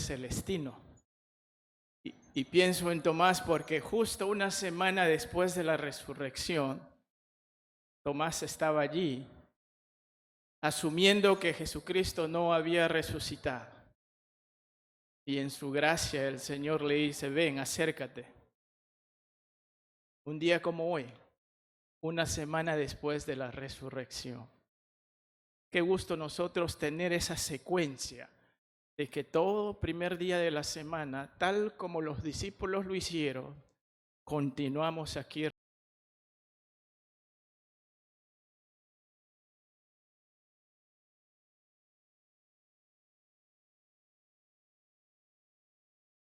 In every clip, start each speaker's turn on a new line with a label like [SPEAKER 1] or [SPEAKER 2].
[SPEAKER 1] Celestino. Y pienso en Tomás porque justo una semana después de la resurrección, Tomás estaba allí, asumiendo que Jesucristo no había resucitado. Y en su gracia el Señor le dice, ven, acércate. Un día como hoy, una semana después de la resurrección. Qué gusto nosotros tener esa secuencia de que todo primer día de la semana, tal como los discípulos lo hicieron, continuamos aquí.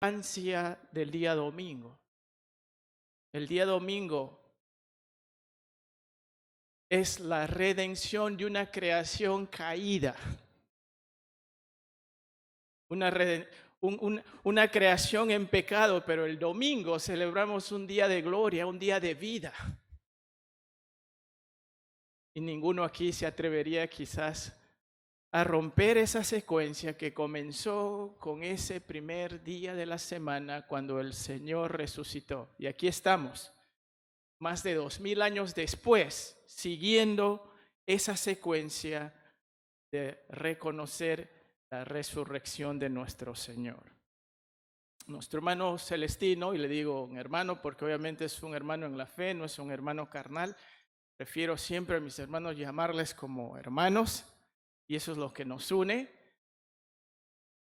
[SPEAKER 1] Ansia del día domingo. El día domingo es la redención de una creación caída. Una creación en pecado, pero el domingo celebramos un día de gloria, un día de vida. Y ninguno aquí se atrevería quizás a romper esa secuencia que comenzó con ese primer día de la semana cuando el Señor resucitó. Y aquí estamos, más de 2000 años después, siguiendo esa secuencia de reconocer la resurrección de nuestro Señor. Nuestro hermano Celestino, y le digo un hermano porque obviamente es un hermano en la fe, no es un hermano carnal, prefiero siempre a mis hermanos llamarles como hermanos, y eso es lo que nos une.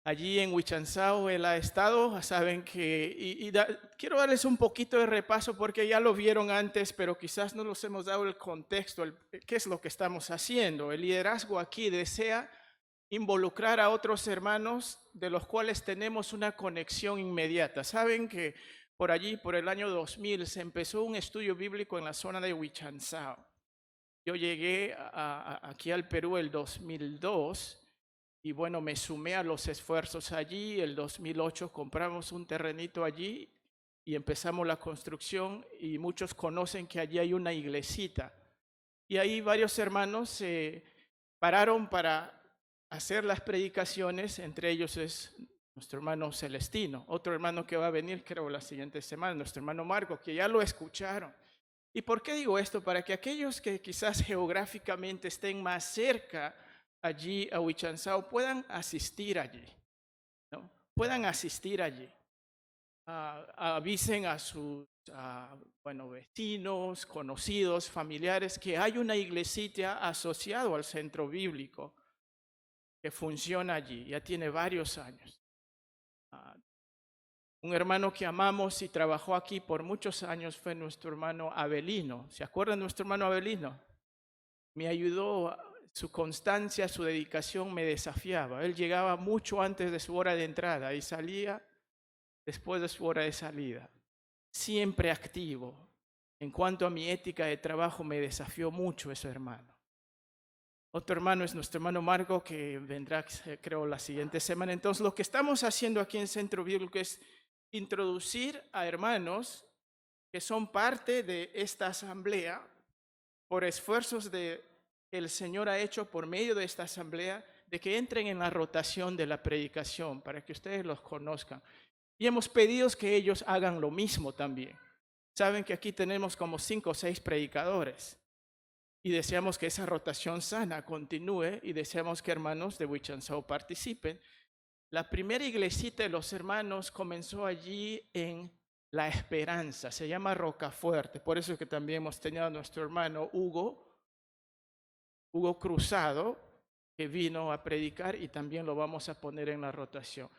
[SPEAKER 1] Allí en Huichanzao él ha estado, saben que, quiero darles un poquito de repaso porque ya lo vieron antes, pero quizás no nos hemos dado el contexto, qué es lo que estamos haciendo. El liderazgo aquí desea involucrar a otros hermanos de los cuales tenemos una conexión inmediata. Saben que por allí, por el año 2000, se empezó un estudio bíblico en la zona de Huichanzao. Yo llegué aquí al Perú el 2002 y bueno, me sumé a los esfuerzos allí. El 2008 compramos un terrenito allí y empezamos la construcción, y muchos conocen que allí hay una iglesita. Y ahí varios hermanos se pararon para hacer las predicaciones, entre ellos es nuestro hermano Celestino, otro hermano que va a venir creo la siguiente semana, nuestro hermano Marco, que ya lo escucharon. ¿Y por qué digo esto? Para que aquellos que quizás geográficamente estén más cerca allí a Huichanzao puedan asistir allí, ¿no? Puedan asistir allí. Avisen a sus vecinos, conocidos, familiares, que hay una iglesita asociada al centro bíblico que funciona allí, ya tiene varios años. Un hermano que amamos y trabajó aquí por muchos años fue nuestro hermano Abelino. ¿Se acuerdan de nuestro hermano Abelino? Me ayudó, su constancia, su dedicación me desafiaba. Él llegaba mucho antes de su hora de entrada y salía después de su hora de salida. Siempre activo. En cuanto a mi ética de trabajo, me desafió mucho ese hermano. Otro hermano es nuestro hermano Marco, que vendrá, creo, la siguiente semana. Entonces, lo que estamos haciendo aquí en Centro Bíblico es introducir a hermanos que son parte de esta asamblea por esfuerzos que el Señor ha hecho por medio de esta asamblea, de que entren en la rotación de la predicación para que ustedes los conozcan. Y hemos pedido que ellos hagan lo mismo también. Saben que aquí tenemos como 5 o 6 predicadores y deseamos que esa rotación sana continúe y deseamos que hermanos de Huichanzao participen. La primera iglesita de los hermanos comenzó allí en La Esperanza, se llama Rocafuerte, por eso es que también hemos tenido a nuestro hermano Hugo Cruzado, que vino a predicar, y también lo vamos a poner en la rotación.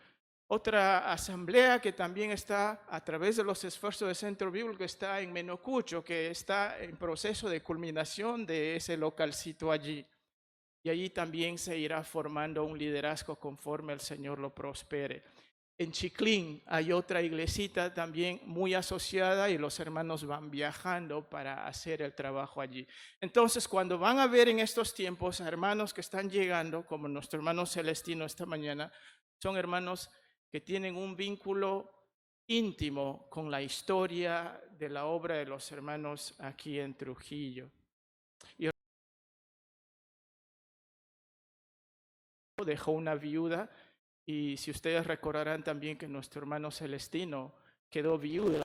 [SPEAKER 1] Otra asamblea que también está a través de los esfuerzos del Centro Bíblico está en Menocucho, que está en proceso de culminación de ese localcito allí. Y allí también se irá formando un liderazgo conforme el Señor lo prospere. En Chiclín hay otra iglesita también muy asociada y los hermanos van viajando para hacer el trabajo allí. Entonces, cuando van a ver en estos tiempos a hermanos que están llegando, como nuestro hermano Celestino esta mañana, son hermanos que tienen un vínculo íntimo con la historia de la obra de los hermanos aquí en Trujillo. Y dejó una viuda Y si ustedes recordarán también que nuestro hermano Celestino quedó viudo.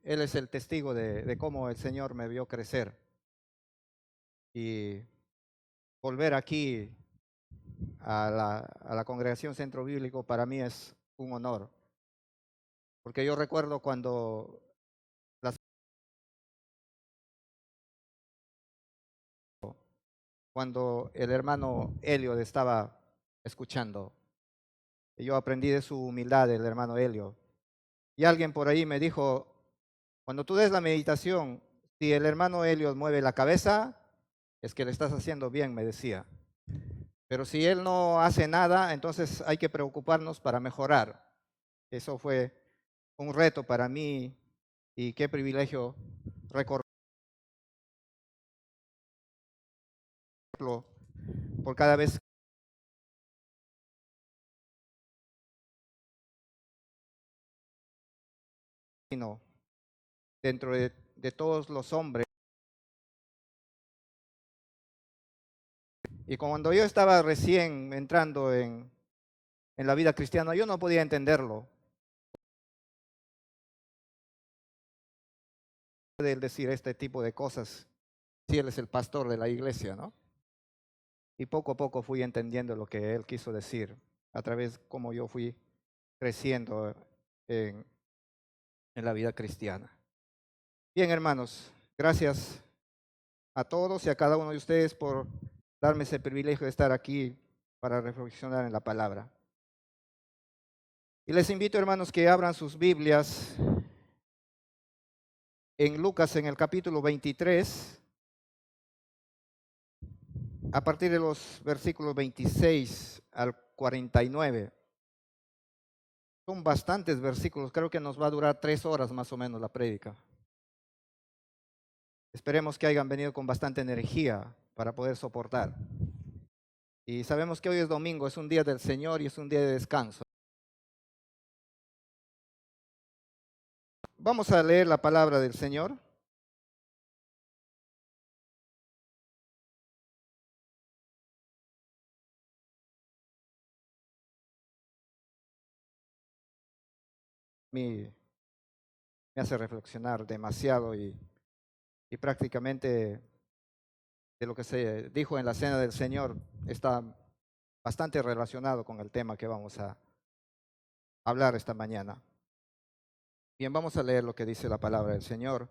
[SPEAKER 2] Él es el testigo de cómo el Señor me vio crecer. Y volver aquí a la congregación Centro Bíblico para mí es un honor. Porque yo recuerdo cuando el hermano Helio estaba escuchando. Y yo aprendí de su humildad, el hermano Helio. Y alguien por ahí me dijo, cuando tú des la meditación, si el hermano Helio mueve la cabeza, es que le estás haciendo bien, me decía. Pero si él no hace nada, entonces hay que preocuparnos para mejorar. Eso fue un reto para mí y qué privilegio recordarlo por cada vez que no, dentro de todos los hombres. Y cuando yo estaba recién entrando en la vida cristiana, yo no podía entenderlo. De él decir este tipo de cosas, si él es el pastor de la iglesia, ¿no? Y poco a poco fui entendiendo lo que él quiso decir, a través de cómo yo fui creciendo en, en la vida cristiana. Bien, hermanos, gracias a todos y a cada uno de ustedes por darme ese privilegio de estar aquí para reflexionar en la palabra. Y les invito, hermanos, que abran sus Biblias en Lucas en el capítulo 23, a partir de los versículos 26 al 49. Son bastantes versículos, creo que nos va a durar 3 horas más o menos la prédica. Esperemos que hayan venido con bastante energía para poder soportar. Y sabemos que hoy es domingo, es un día del Señor y es un día de descanso. Vamos a leer la palabra del Señor. Me hace reflexionar demasiado y prácticamente de lo que se dijo en la cena del Señor está bastante relacionado con el tema que vamos a hablar esta mañana. Bien, vamos a leer lo que dice la palabra del Señor.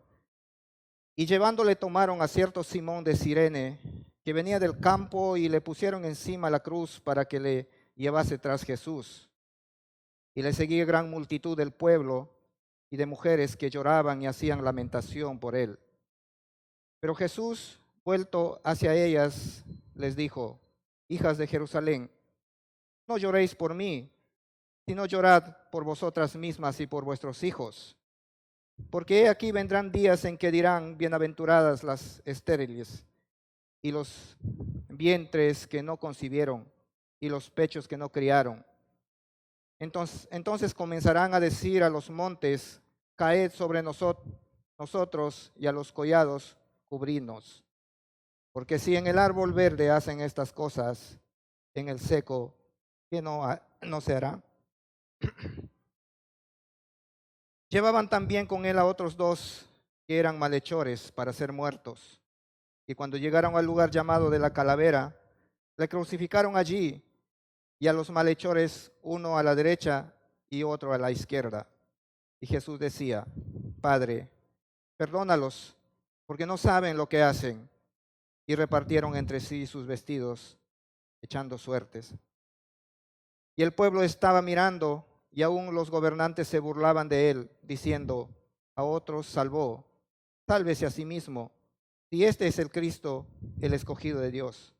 [SPEAKER 2] Y llevándole tomaron a cierto Simón de Cirene, que venía del campo, y le pusieron encima la cruz para que le llevase tras Jesús. Y le seguía gran multitud del pueblo y de mujeres que lloraban y hacían lamentación por él. Pero Jesús, vuelto hacia ellas, les dijo: hijas de Jerusalén, no lloréis por mí, sino llorad por vosotras mismas y por vuestros hijos. Porque he aquí vendrán días en que dirán: bienaventuradas las estériles y los vientres que no concibieron y los pechos que no criaron. Entonces comenzarán a decir a los montes: caed sobre nosotros, y a los collados: cubridnos. Porque si en el árbol verde hacen estas cosas, en el seco, ¿qué no se hará? Llevaban también con él a otros dos que eran malhechores para ser muertos. Y cuando llegaron al lugar llamado de la Calavera, le crucificaron allí, y a los malhechores uno a la derecha y otro a la izquierda. Y Jesús decía: Padre, perdónalos, porque no saben lo que hacen. Y repartieron entre sí sus vestidos, echando suertes. Y el pueblo estaba mirando, y aún los gobernantes se burlaban de él, diciendo: a otros salvó, sálvese a sí mismo, si este es el Cristo, el escogido de Dios.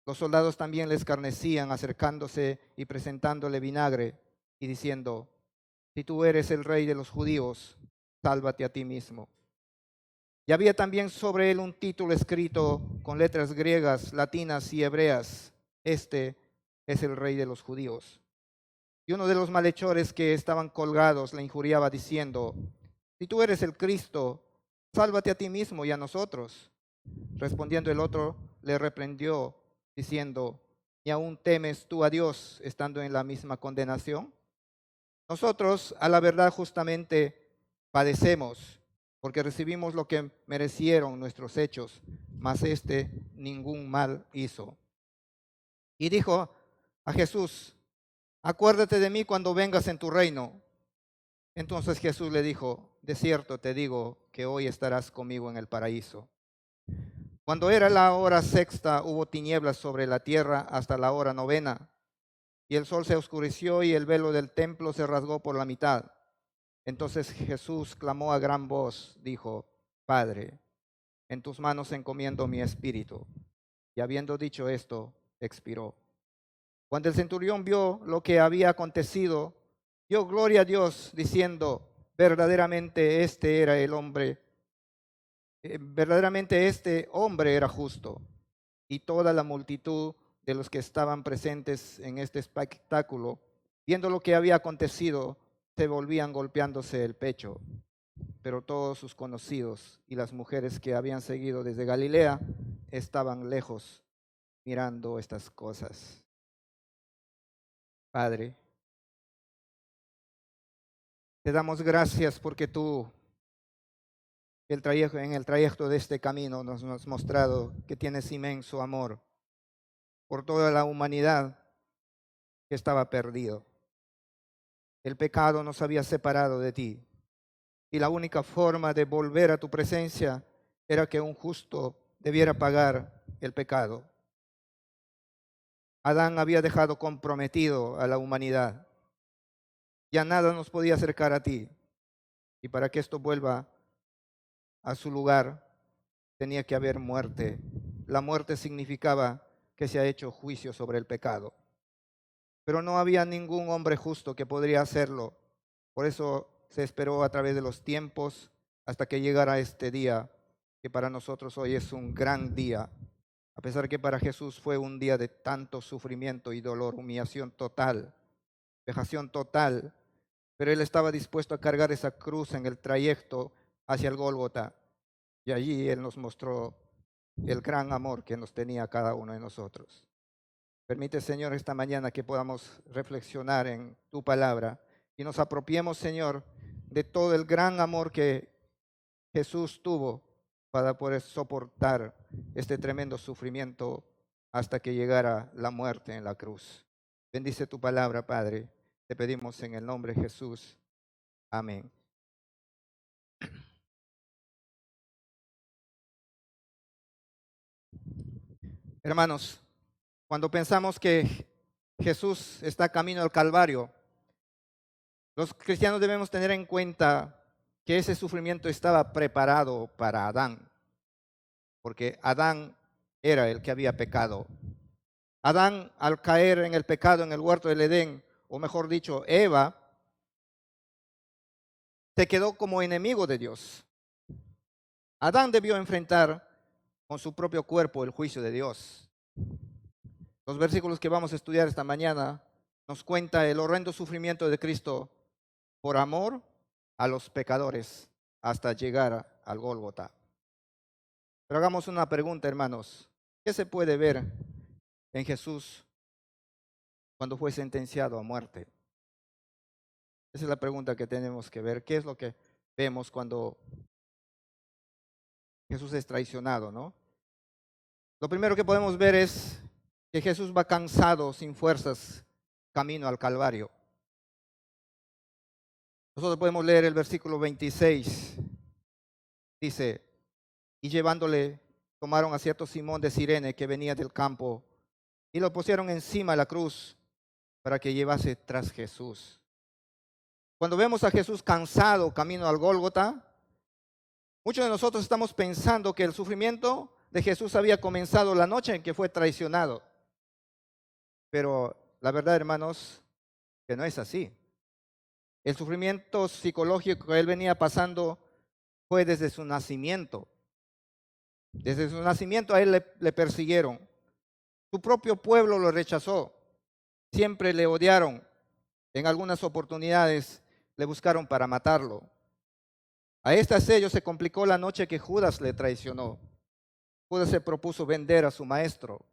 [SPEAKER 2] Los soldados también le escarnecían, acercándose y presentándole vinagre, y diciendo: si tú eres el rey de los judíos, sálvate a ti mismo. Y había también sobre él un título escrito con letras griegas, latinas y hebreas: este es el rey de los judíos. Y uno de los malhechores que estaban colgados le injuriaba diciendo: si tú eres el Cristo, sálvate a ti mismo y a nosotros. Respondiendo el otro, le reprendió diciendo: ¿y aún temes tú a Dios estando en la misma condenación? Nosotros, a la verdad, justamente padecemos, porque recibimos lo que merecieron nuestros hechos, mas este ningún mal hizo. Y dijo a Jesús: acuérdate de mí cuando vengas en tu reino. Entonces Jesús le dijo: de cierto te digo que hoy estarás conmigo en el paraíso. Cuando era la hora sexta, hubo tinieblas sobre la tierra hasta la hora novena, y el sol se oscureció y el velo del templo se rasgó por la mitad. Entonces Jesús clamó a gran voz, dijo: Padre, en tus manos encomiendo mi espíritu. Y habiendo dicho esto, expiró. Cuando el centurión vio lo que había acontecido, dio gloria a Dios, diciendo: verdaderamente este era el hombre, verdaderamente este hombre era justo. Y toda la multitud de los que estaban presentes en este espectáculo, viendo lo que había acontecido, se volvían golpeándose el pecho. Pero todos sus conocidos y las mujeres que habían seguido desde Galilea estaban lejos mirando estas cosas. Padre, te damos gracias porque tú en el trayecto de este camino nos has mostrado que tienes inmenso amor por toda la humanidad que estaba perdido. El pecado nos había separado de ti y la única forma de volver a tu presencia era que un justo debiera pagar el pecado. Adán había dejado comprometido a la humanidad. Ya nada nos podía acercar a ti. Y para que esto vuelva a su lugar, tenía que haber muerte. La muerte significaba que se ha hecho juicio sobre el pecado. Pero no había ningún hombre justo que podría hacerlo. Por eso se esperó a través de los tiempos hasta que llegara este día, que para nosotros hoy es un gran día. A pesar que para Jesús fue un día de tanto sufrimiento y dolor, humillación total, vejación total, pero Él estaba dispuesto a cargar esa cruz en el trayecto hacia el Gólgota. Y allí Él nos mostró el gran amor que nos tenía cada uno de nosotros. Permite, Señor, esta mañana que podamos reflexionar en tu palabra y nos apropiemos, Señor, de todo el gran amor que Jesús tuvo para poder soportar este tremendo sufrimiento hasta que llegara la muerte en la cruz. Bendice tu palabra, Padre. Te pedimos en el nombre de Jesús. Amén. Hermanos, cuando pensamos que Jesús está camino al Calvario, los cristianos debemos tener en cuenta que ese sufrimiento estaba preparado para Adán, porque Adán era el que había pecado. Adán, al caer en el pecado en el huerto del Edén, o mejor dicho, Eva, se quedó como enemigo de Dios. Adán debió enfrentar con su propio cuerpo el juicio de Dios. Los versículos que vamos a estudiar esta mañana nos cuenta el horrendo sufrimiento de Cristo por amor a los pecadores hasta llegar al Gólgota. Pero hagamos una pregunta, hermanos. ¿Qué se puede ver en Jesús cuando fue sentenciado a muerte? Esa es la pregunta que tenemos que ver. ¿Qué es lo que vemos cuando Jesús es traicionado, no? Lo primero que podemos ver es que Jesús va cansado, sin fuerzas, camino al Calvario. Nosotros podemos leer el versículo 26. Dice, y llevándole, tomaron a cierto Simón de Cirene que venía del campo y lo pusieron encima de la cruz para que llevase tras Jesús. Cuando vemos a Jesús cansado, camino al Gólgota, muchos de nosotros estamos pensando que el sufrimiento de Jesús había comenzado la noche en que fue traicionado. Pero la verdad, hermanos, que no es así. El sufrimiento psicológico que él venía pasando fue desde su nacimiento. Desde su nacimiento a él le persiguieron. Su propio pueblo lo rechazó. Siempre le odiaron. En algunas oportunidades le buscaron para matarlo. A este sello se complicó la noche que Judas le traicionó. Judas se propuso vender a su maestro.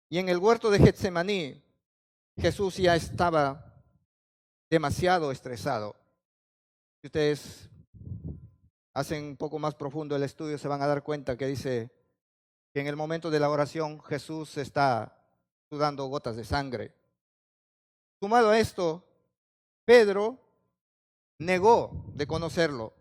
[SPEAKER 2] Y en el huerto de Getsemaní, Jesús ya estaba demasiado estresado. Si ustedes hacen un poco más profundo el estudio, se van a dar cuenta que dice que en el momento de la oración Jesús está sudando gotas de sangre. Sumado a esto, Pedro negó de conocerlo.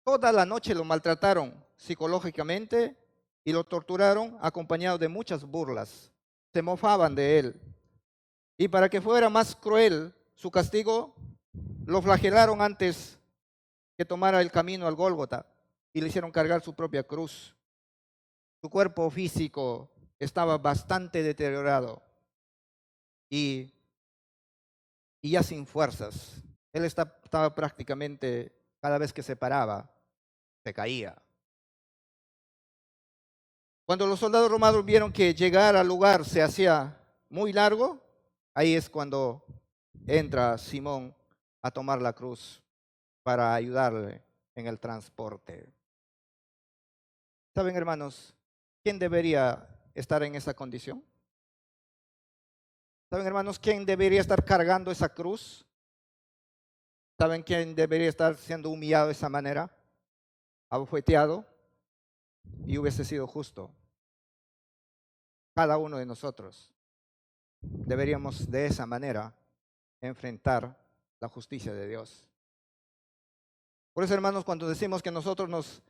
[SPEAKER 2] Toda la noche lo maltrataron psicológicamente y lo torturaron acompañado de muchas burlas. Se mofaban de él. Y para que fuera más cruel su castigo, lo flagelaron antes que tomara el camino al Gólgota y le hicieron cargar su propia cruz. Su cuerpo físico estaba bastante deteriorado y ya sin fuerzas. Él estaba prácticamente, cada vez que se paraba, se caía. Cuando los soldados romanos vieron que llegar al lugar se hacía muy largo, ahí es cuando entra Simón a tomar la cruz para ayudarle en el transporte. ¿Saben, hermanos, quién debería estar en esa condición? ¿Saben, hermanos, quién debería estar cargando esa cruz? ¿Saben quién debería estar siendo humillado de esa manera? Abofeteado, y hubiese sido justo. Cada uno de nosotros deberíamos de esa manera enfrentar la justicia de Dios. Por eso, hermanos, cuando decimos que nosotros nos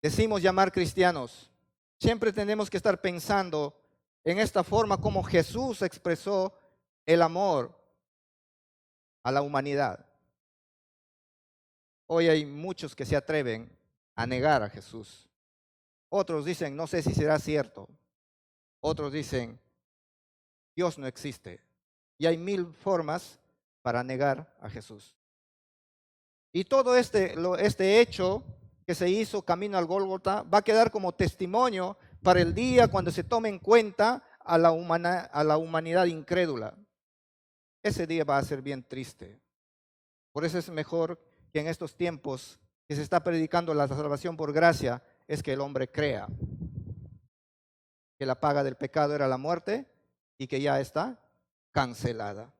[SPEAKER 2] decimos llamar cristianos, siempre tenemos que estar pensando en esta forma como Jesús expresó el amor a la humanidad. Hoy hay muchos que se atreven a negar a Jesús. Otros dicen, no sé si será cierto. Otros dicen, Dios no existe. Y hay 1000 formas para negar a Jesús. Y todo este hecho que se hizo camino al Gólgota va a quedar como testimonio para el día cuando se tome en cuenta a la humanidad incrédula. Ese día va a ser bien triste. Por eso es mejor que en estos tiempos que se está predicando la salvación por gracia, es que el hombre crea que la paga del pecado era la muerte y que ya está cancelada.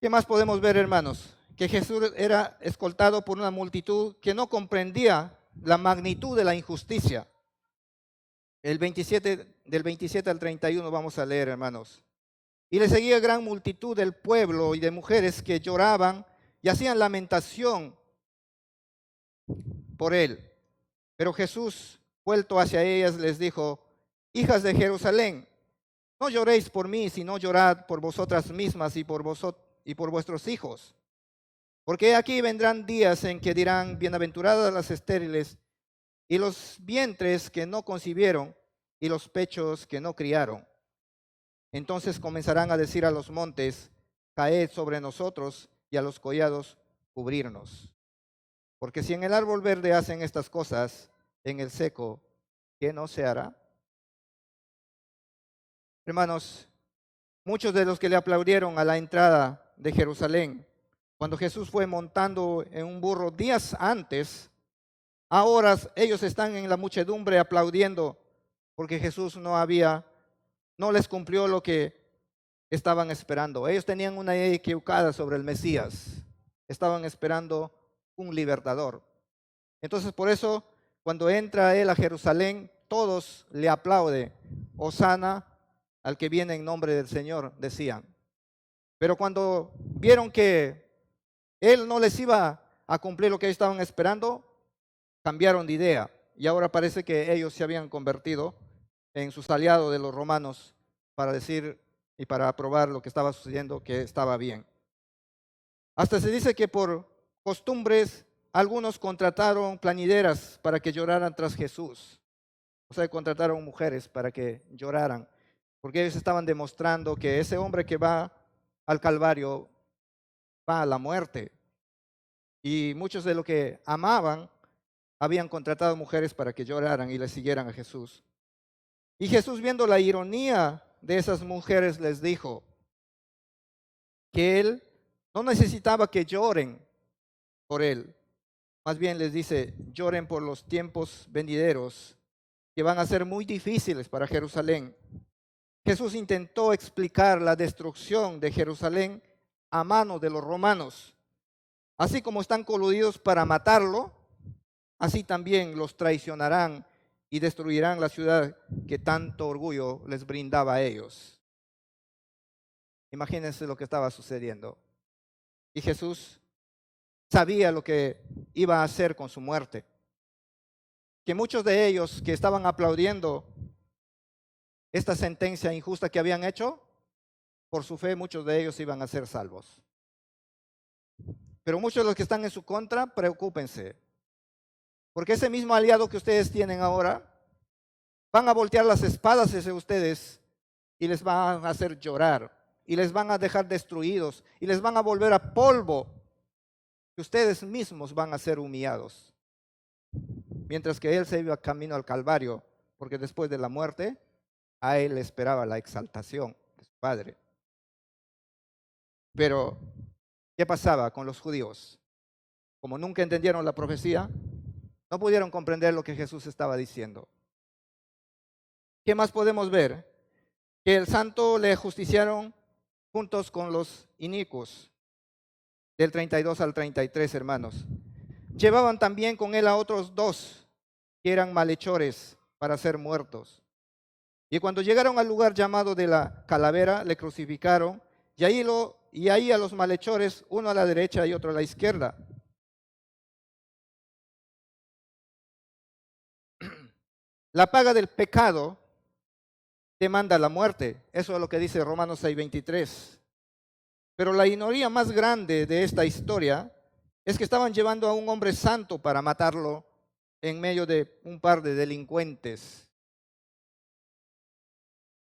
[SPEAKER 2] ¿Qué más podemos ver, hermanos? Que Jesús era escoltado por una multitud que no comprendía la magnitud de la injusticia. Del 27 al 31 vamos a leer, hermanos. Y le seguía gran multitud del pueblo y de mujeres que lloraban y hacían lamentación por él. Pero Jesús, vuelto hacia ellas, les dijo, hijas de Jerusalén, no lloréis por mí, sino llorad por vosotras mismas y por vuestros hijos. Porque aquí vendrán días en que dirán, bienaventuradas las estériles y los vientres que no concibieron y los pechos que no criaron. Entonces comenzarán a decir a los montes, caed sobre nosotros, y a los collados, cubrirnos. Porque si en el árbol verde hacen estas cosas, en el seco, ¿qué no se hará? Hermanos, muchos de los que le aplaudieron a la entrada de Jerusalén, cuando Jesús fue montando en un burro días antes, ahora ellos están en la muchedumbre aplaudiendo porque Jesús no les cumplió lo que estaban esperando. Ellos tenían una idea equivocada sobre el Mesías. Estaban esperando un libertador. Entonces, por eso, cuando entra él a Jerusalén, todos le aplauden. Hosana al que viene en nombre del Señor, decían. Pero cuando vieron que él no les iba a cumplir lo que ellos estaban esperando, cambiaron de idea. Y ahora parece que ellos se habían convertido en sus aliados de los romanos para decir y para aprobar lo que estaba sucediendo, que estaba bien. Hasta se dice que por costumbres algunos contrataron plañideras para que lloraran tras Jesús. O sea, contrataron mujeres para que lloraran, porque ellos estaban demostrando que ese hombre que va al Calvario va a la muerte. Y muchos de los que amaban habían contratado mujeres para que lloraran y le siguieran a Jesús. Y Jesús, viendo la ironía de esas mujeres, les dijo que él no necesitaba que lloren por él. Más bien les dice, lloren por los tiempos venideros que van a ser muy difíciles para Jerusalén. Jesús intentó explicar la destrucción de Jerusalén a mano de los romanos. Así como están coludidos para matarlo, así también los traicionarán y destruirán la ciudad que tanto orgullo les brindaba a ellos. Imagínense lo que estaba sucediendo. Y Jesús sabía lo que iba a hacer con su muerte. Que muchos de ellos que estaban aplaudiendo esta sentencia injusta que habían hecho, por su fe muchos de ellos iban a ser salvos. Pero muchos de los que están en su contra, preocúpense. Porque ese mismo aliado que ustedes tienen ahora, van a voltear las espadas hacia ustedes y les van a hacer llorar. Y les van a dejar destruidos. Y les van a volver a polvo. Que ustedes mismos van a ser humillados. Mientras que él se iba camino al Calvario. Porque después de la muerte, a él le esperaba la exaltación de su Padre. Pero, ¿qué pasaba con los judíos? Como nunca entendieron la profecía, no pudieron comprender lo que Jesús estaba diciendo. ¿Qué más podemos ver? Que el santo le justiciaron juntos con los inicuos, del 32 al 33, hermanos. Llevaban también con él a otros dos que eran malhechores para ser muertos. Y cuando llegaron al lugar llamado de la calavera, le crucificaron, y ahí a los malhechores, uno a la derecha y otro a la izquierda. La paga del pecado demanda la muerte. Eso es lo que dice Romanos 6:23. Pero la ironía más grande de esta historia es que estaban llevando a un hombre santo para matarlo en medio de un par de delincuentes.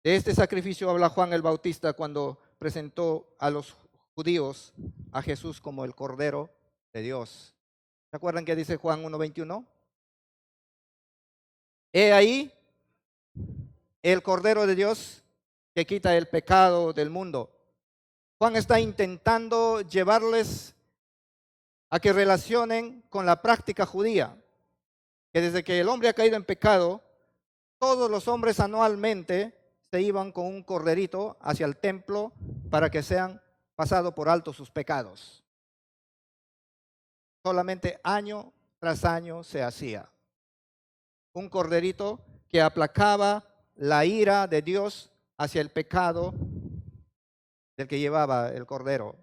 [SPEAKER 2] De este sacrificio habla Juan el Bautista cuando presentó a los judíos a Jesús como el Cordero de Dios. ¿Se acuerdan que dice Juan 1:21? He ahí el Cordero de Dios que quita el pecado del mundo. Juan está intentando llevarles a que relacionen con la práctica judía, que desde que el hombre ha caído en pecado, todos los hombres anualmente se iban con un corderito hacia el templo para que sean pasados por alto sus pecados. Solamente año tras año se hacía. Un corderito que aplacaba la ira de Dios hacia el pecado del que llevaba el cordero.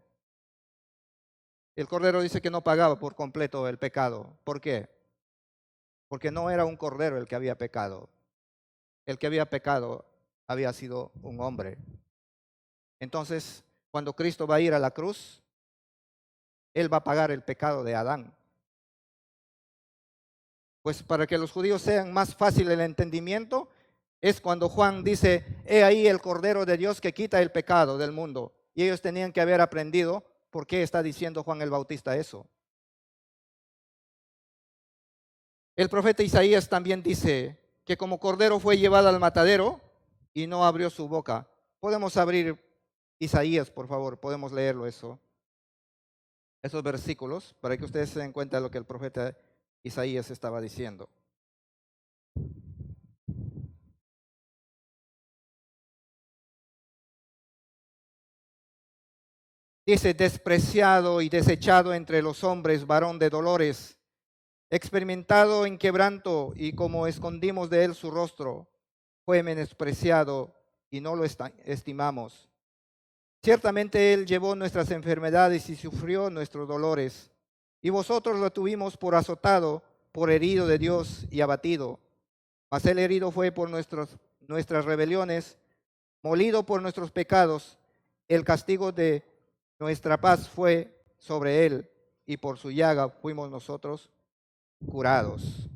[SPEAKER 2] El cordero dice que no pagaba por completo el pecado. ¿Por qué? Porque no era un cordero el que había pecado. El que había pecado había sido un hombre. Entonces, cuando Cristo va a ir a la cruz, Él va a pagar el pecado de Adán. Pues para que los judíos sean más fácil el entendimiento, es cuando Juan dice, he ahí el Cordero de Dios que quita el pecado del mundo. Y ellos tenían que haber aprendido por qué está diciendo Juan el Bautista eso. El profeta Isaías también dice que como cordero fue llevado al matadero y no abrió su boca. Podemos abrir Isaías, por favor, podemos leerlo esos versículos, para que ustedes se den cuenta de lo que el profeta Isaías estaba diciendo. Dice, despreciado y desechado entre los hombres, varón de dolores, experimentado en quebranto, y como escondimos de él su rostro, fue menospreciado y no lo estimamos. Ciertamente él llevó nuestras enfermedades y sufrió nuestros dolores, y vosotros lo tuvimos por azotado, por herido de Dios y abatido. Mas el herido fue por nuestras rebeliones, molido por nuestros pecados. El castigo de nuestra paz fue sobre él, y por su llaga fuimos nosotros curados.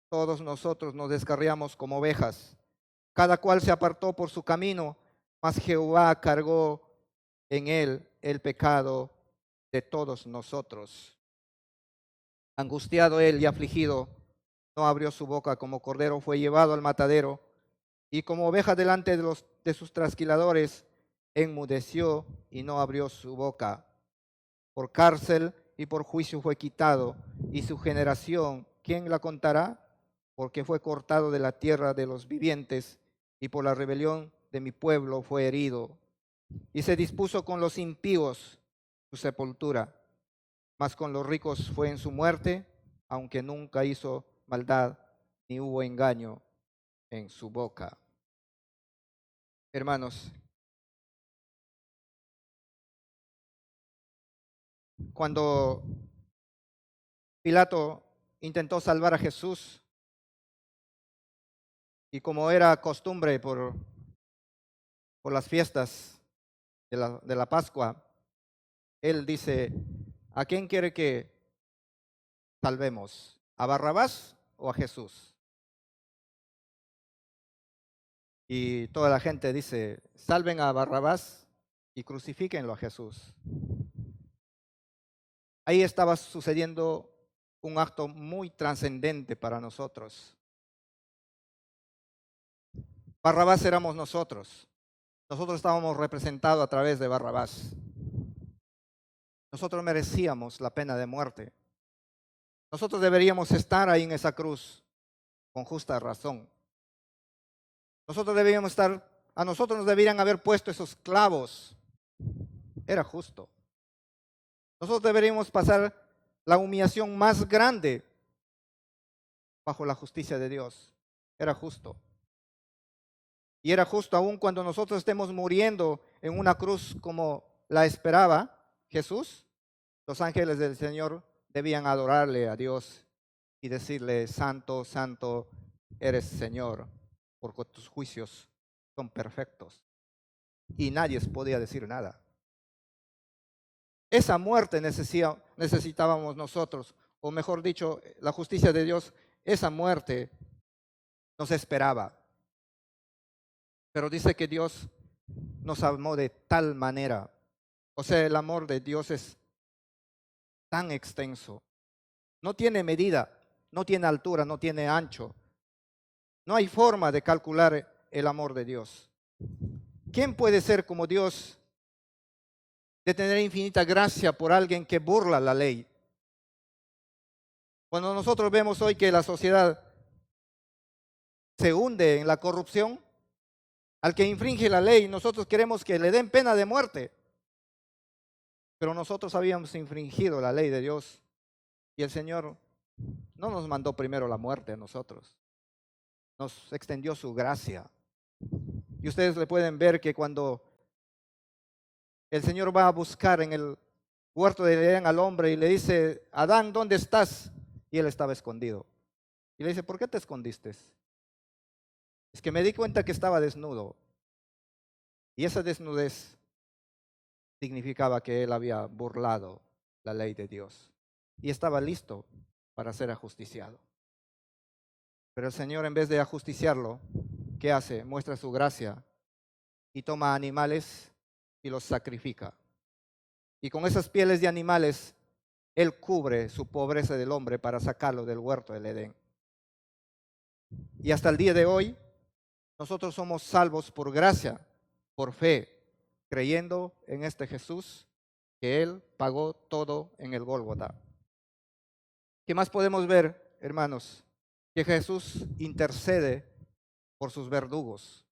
[SPEAKER 2] Todos nosotros nos descarriamos como ovejas, cada cual se apartó por su camino, mas Jehová cargó en él el pecado de todos nosotros. Angustiado él y afligido, no abrió su boca. Como cordero fue llevado al matadero, y como oveja delante de sus trasquiladores, enmudeció y no abrió su boca. Por cárcel y por juicio fue quitado, y su generación, ¿quién la contará? Porque fue cortado de la tierra de los vivientes, y por la rebelión de mi pueblo fue herido. Y se dispuso con los impíos su sepultura, mas con los ricos fue en su muerte, aunque nunca hizo maldad, ni hubo engaño en su boca. Hermanos, cuando Pilato intentó salvar a Jesús, y como era costumbre por las fiestas de la Pascua, él dice: ¿a quién quiere que salvemos? ¿A Barrabás o a Jesús? Y toda la gente dice: salven a Barrabás y crucifíquenlo a Jesús. Ahí estaba sucediendo un acto muy trascendente para nosotros. Barrabás éramos nosotros. Nosotros estábamos representados a través de Barrabás. Nosotros merecíamos la pena de muerte. Nosotros deberíamos estar ahí en esa cruz con justa razón. Nosotros deberíamos estar, a nosotros nos deberían haber puesto esos clavos. Era justo. Nosotros deberíamos pasar la humillación más grande bajo la justicia de Dios. Era justo. Y era justo aún cuando nosotros estemos muriendo en una cruz como la esperaba Jesús. Los ángeles del Señor debían adorarle a Dios y decirle: santo, santo eres Señor, porque tus juicios son perfectos. Y nadie podía decir nada. Esa muerte necesitábamos nosotros, o mejor dicho, la justicia de Dios, esa muerte nos esperaba. Pero dice que Dios nos amó de tal manera. O sea, el amor de Dios es tan extenso. No tiene medida, no tiene altura, no tiene ancho. No hay forma de calcular el amor de Dios. ¿Quién puede ser como Dios, de tener infinita gracia por alguien que burla la ley? Cuando nosotros vemos hoy que la sociedad se hunde en la corrupción, al que infringe la ley, nosotros queremos que le den pena de muerte. Pero nosotros habíamos infringido la ley de Dios, y el Señor no nos mandó primero la muerte a nosotros. Nos extendió su gracia. Y ustedes le pueden ver que cuando el Señor va a buscar en el huerto de Edén al hombre y le dice: Adán, ¿dónde estás? Y él estaba escondido. Y le dice: ¿por qué te escondiste? Es que me di cuenta que estaba desnudo. Y esa desnudez significaba que él había burlado la ley de Dios y estaba listo para ser ajusticiado. Pero el Señor, en vez de ajusticiarlo, ¿qué hace? Muestra su gracia y toma animales y los sacrifica. Y con esas pieles de animales, Él cubre su pobreza del hombre para sacarlo del huerto del Edén. Y hasta el día de hoy, nosotros somos salvos por gracia, por fe, creyendo en este Jesús, que Él pagó todo en el Gólgota. ¿Qué más podemos ver, hermanos? Que Jesús intercede por sus verdugos.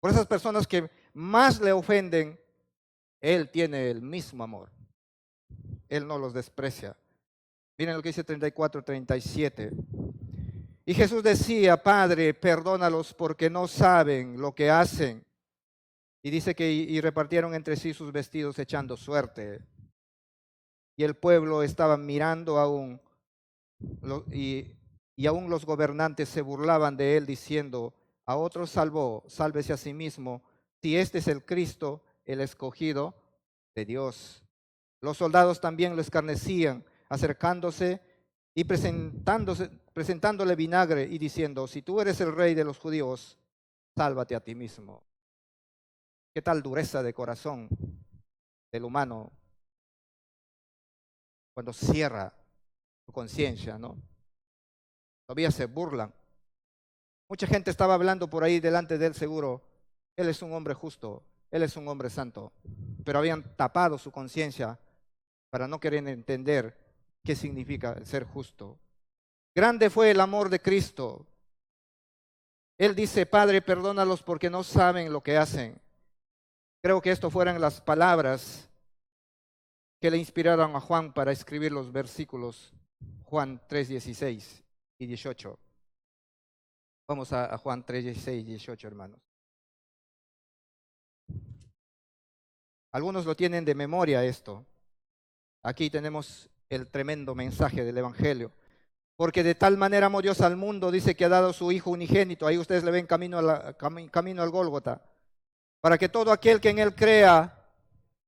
[SPEAKER 2] Por esas personas que más le ofenden, Él tiene el mismo amor. Él no los desprecia. Miren lo que dice 34, 37. Y Jesús decía, Padre, perdónalos porque no saben lo que hacen. Y dice que y repartieron entre sí sus vestidos echando suerte. Y el pueblo estaba mirando aún, y aún los gobernantes se burlaban de él diciendo, a otros salvó, sálvese a sí mismo, si este es el Cristo, el escogido de Dios. Los soldados también lo escarnecían, acercándose y presentándole vinagre y diciendo, si tú eres el rey de los judíos, sálvate a ti mismo. ¿Qué tal dureza de corazón del humano cuando cierra su conciencia, ¿no? Todavía se burlan. Mucha gente estaba hablando por ahí delante de él seguro, él es un hombre justo, él es un hombre santo, pero habían tapado su conciencia para no querer entender qué significa ser justo. Grande fue el amor de Cristo. Él dice, Padre, perdónalos porque no saben lo que hacen. Creo que esto fueran las palabras que le inspiraron a Juan para escribir los versículos Juan 3, 16 y 18. Vamos a Juan 3, 16 y 18, hermanos. Algunos lo tienen de memoria esto. Aquí tenemos el tremendo mensaje del Evangelio. Porque de tal manera amó Dios al mundo, dice que ha dado su Hijo unigénito. Ahí ustedes le ven camino al Gólgota. Para que todo aquel que en Él crea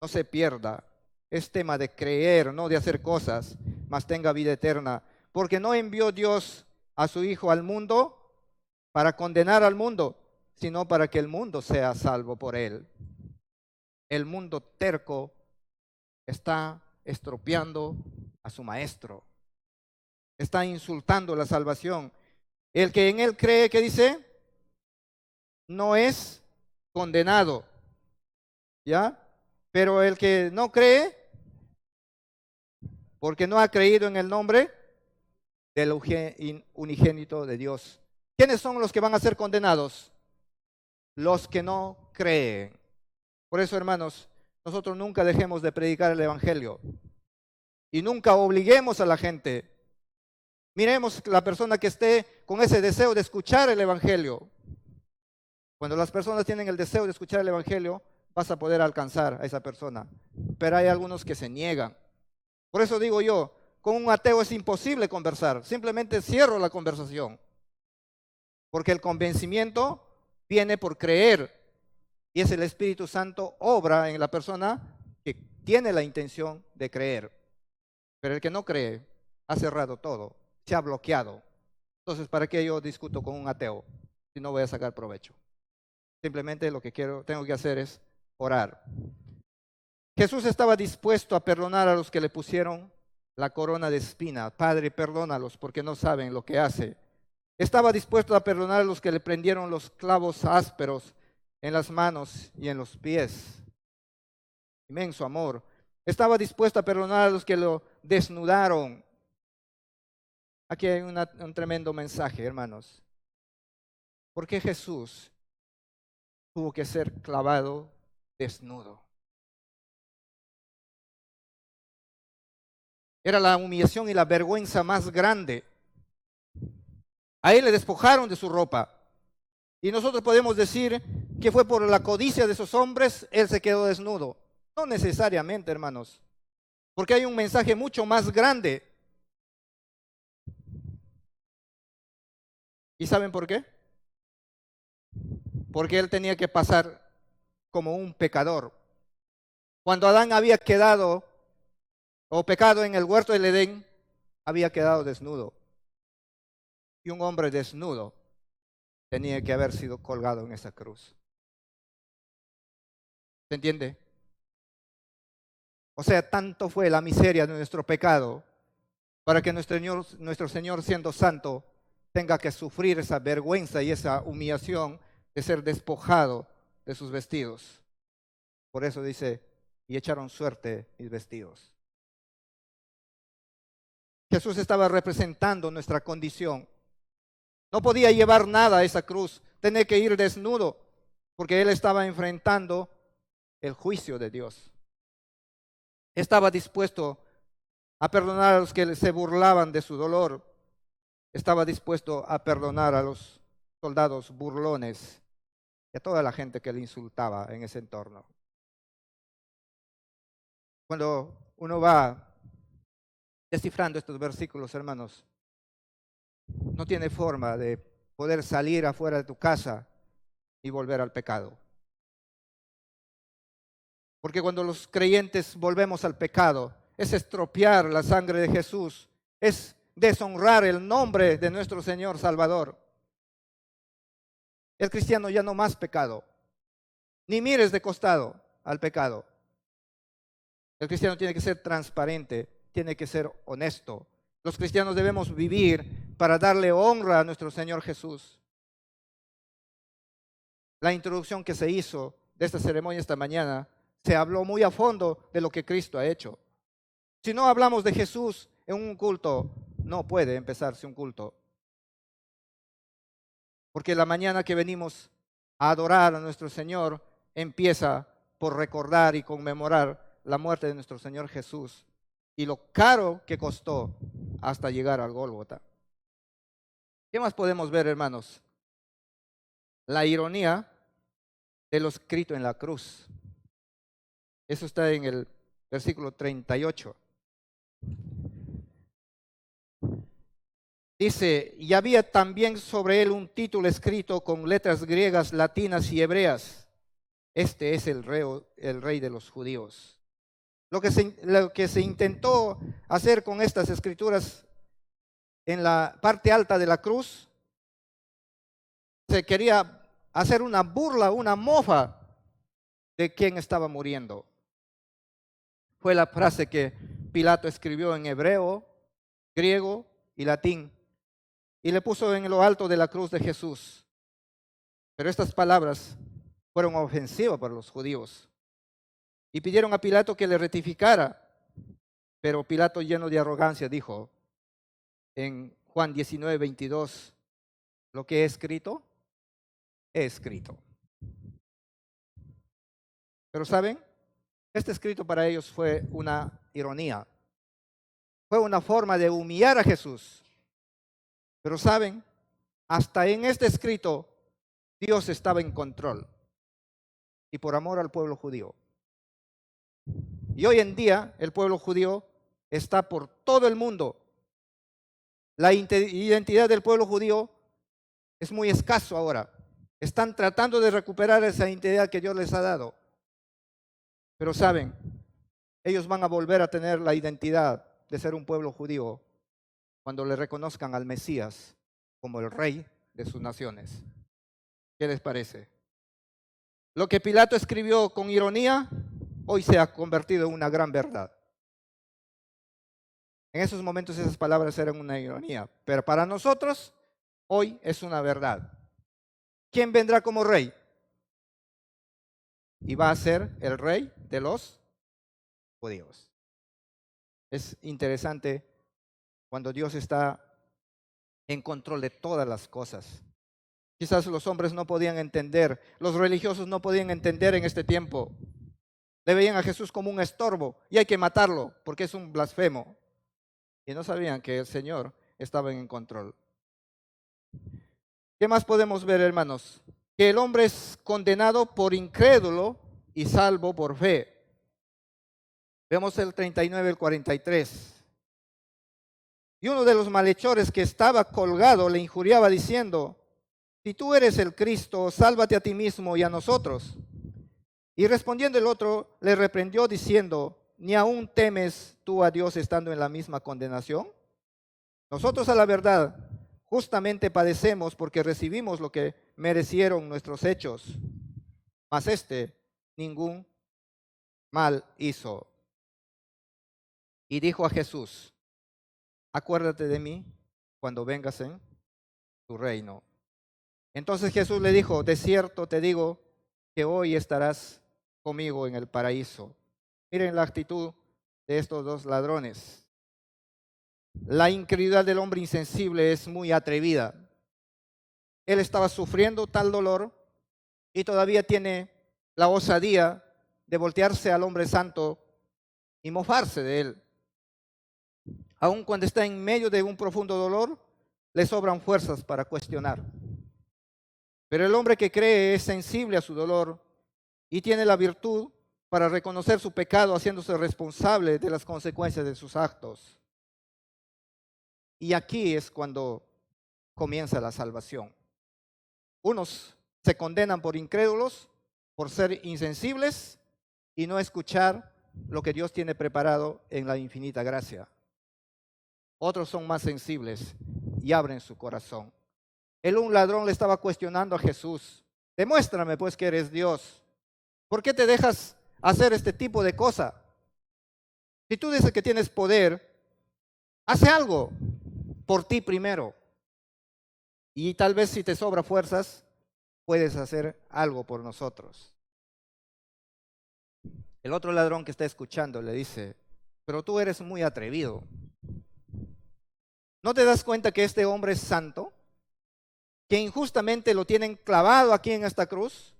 [SPEAKER 2] no se pierda. Es tema de creer, no de hacer cosas, mas tenga vida eterna. Porque no envió Dios a su Hijo al mundo para condenar al mundo, sino para que el mundo sea salvo por Él. El mundo terco está estropeando a su maestro. Está insultando la salvación. El que en Él cree, ¿qué dice? No es condenado. ¿Ya? Pero el que no cree, porque no ha creído en el nombre del unigénito de Dios. ¿Quiénes son los que van a ser condenados? Los que no creen. Por eso, hermanos, nosotros nunca dejemos de predicar el Evangelio. Y nunca obliguemos a la gente. Miremos la persona que esté con ese deseo de escuchar el Evangelio. Cuando las personas tienen el deseo de escuchar el Evangelio, vas a poder alcanzar a esa persona. Pero hay algunos que se niegan. Por eso digo yo, con un ateo es imposible conversar. Simplemente cierro la conversación. Porque el convencimiento viene por creer. Y es el Espíritu Santo obra en la persona que tiene la intención de creer. Pero el que no cree ha cerrado todo, se ha bloqueado. Entonces, ¿para qué yo discuto con un ateo si no voy a sacar provecho? Simplemente lo que tengo que hacer es orar. Jesús estaba dispuesto a perdonar a los que le pusieron la corona de espina. Padre, perdónalos porque no saben lo que hace. Estaba dispuesto a perdonar a los que le prendieron los clavos ásperos en las manos y en los pies. Inmenso amor. Estaba dispuesto a perdonar a los que lo desnudaron. Aquí hay un tremendo mensaje, hermanos. ¿Por qué Jesús tuvo que ser clavado desnudo? Era la humillación y la vergüenza más grande. A él le despojaron de su ropa. Y nosotros podemos decir que fue por la codicia de esos hombres, él se quedó desnudo. No necesariamente, hermanos. Porque hay un mensaje mucho más grande. ¿Y saben por qué? Porque él tenía que pasar como un pecador. Cuando Adán había quedado o pecado en el huerto del Edén, había quedado desnudo. Y un hombre desnudo tenía que haber sido colgado en esa cruz. ¿Se entiende? O sea, tanto fue la miseria de nuestro pecado para que nuestro Señor, siendo santo, tenga que sufrir esa vergüenza y esa humillación de ser despojado de sus vestidos. Por eso dice, y echaron suerte mis vestidos. Jesús estaba representando nuestra condición. No podía llevar nada a esa cruz, tenía que ir desnudo, porque él estaba enfrentando el juicio de Dios. Estaba dispuesto a perdonar a los que se burlaban de su dolor. Estaba dispuesto a perdonar a los soldados burlones y a toda la gente que le insultaba en ese entorno. Cuando uno va descifrando estos versículos, hermanos, no tiene forma de poder salir afuera de tu casa y volver al pecado. Porque cuando los creyentes volvemos al pecado, es estropear la sangre de Jesús, es deshonrar el nombre de nuestro Señor Salvador. El cristiano ya no más pecado, ni mires de costado al pecado. El cristiano tiene que ser transparente, tiene que ser honesto. Los cristianos debemos vivir para darle honra a nuestro Señor Jesús. La introducción que se hizo de esta ceremonia esta mañana, se habló muy a fondo de lo que Cristo ha hecho. Si no hablamos de Jesús en un culto, no puede empezarse un culto. Porque la mañana que venimos a adorar a nuestro Señor empieza por recordar y conmemorar la muerte de nuestro Señor Jesús y lo caro que costó hasta llegar al Gólgota. ¿Qué más podemos ver, hermanos? La ironía de lo escrito en la cruz. Eso está en el versículo 38. Dice, y había también sobre él un título escrito con letras griegas, latinas y hebreas. Este es el rey de los judíos. Lo que se intentó hacer con estas escrituras en la parte alta de la cruz, se quería hacer una burla, una mofa de quien estaba muriendo. Fue la frase que Pilato escribió en hebreo, griego y latín, y le puso en lo alto de la cruz de Jesús. Pero estas palabras fueron ofensivas para los judíos y pidieron a Pilato que le rectificara. Pero Pilato, lleno de arrogancia, dijo en Juan 19:22, lo que he escrito, he escrito. Pero ¿saben? Este escrito para ellos fue una ironía. Fue una forma de humillar a Jesús. Pero ¿saben? Hasta en este escrito Dios estaba en control. Y por amor al pueblo judío. Y hoy en día el pueblo judío está por todo el mundo. La identidad del pueblo judío es muy escaso ahora. Están tratando de recuperar esa identidad que Dios les ha dado. Pero saben, ellos van a volver a tener la identidad de ser un pueblo judío cuando le reconozcan al Mesías como el rey de sus naciones. ¿Qué les parece? Lo que Pilato escribió con ironía, hoy se ha convertido en una gran verdad. En esos momentos esas palabras eran una ironía, pero para nosotros hoy es una verdad. ¿Quién vendrá como rey? Y va a ser el rey de los judíos. Es interesante cuando Dios está en control de todas las cosas. Quizás los hombres no podían entender, los religiosos no podían entender en este tiempo. Le veían a Jesús como un estorbo y hay que matarlo porque es un blasfemo. Y no sabían que el Señor estaba en control. ¿Qué más podemos ver, hermanos? Que el hombre es condenado por incrédulo y salvo por fe. Vemos el 39 y el 43. Y uno de los malhechores que estaba colgado le injuriaba diciendo, si tú eres el Cristo, sálvate a ti mismo y a nosotros. Y respondiendo el otro, le reprendió diciendo, ¿ni aún temes tú a Dios estando en la misma condenación? Nosotros a la verdad justamente padecemos porque recibimos lo que merecieron nuestros hechos, mas ningún mal hizo. Y dijo a Jesús, acuérdate de mí cuando vengas en tu reino. Entonces Jesús le dijo, de cierto te digo que hoy estarás conmigo en el paraíso. Miren la actitud de estos dos ladrones. La incredulidad del hombre insensible es muy atrevida. Él estaba sufriendo tal dolor y todavía tiene la osadía de voltearse al hombre santo y mofarse de él. aun cuando está en medio de un profundo dolor, le sobran fuerzas para cuestionar. Pero el hombre que cree es sensible a su dolor y tiene la virtud para reconocer su pecado, haciéndose responsable de las consecuencias de sus actos. Y aquí es cuando comienza la salvación. Unos se condenan por incrédulos, por ser insensibles y no escuchar lo que Dios tiene preparado en la infinita gracia. Otros son más sensibles y abren su corazón. Un ladrón le estaba cuestionando a Jesús: demuéstrame pues que eres Dios. ¿Por qué te dejas hacer este tipo de cosa? Si tú dices que tienes poder, hace algo por ti primero. Y tal vez si te sobra fuerzas, puedes hacer algo por nosotros. El otro ladrón que está escuchando le dice: pero tú eres muy atrevido. ¿No te das cuenta que este hombre es santo? Que injustamente lo tienen clavado aquí en esta cruz.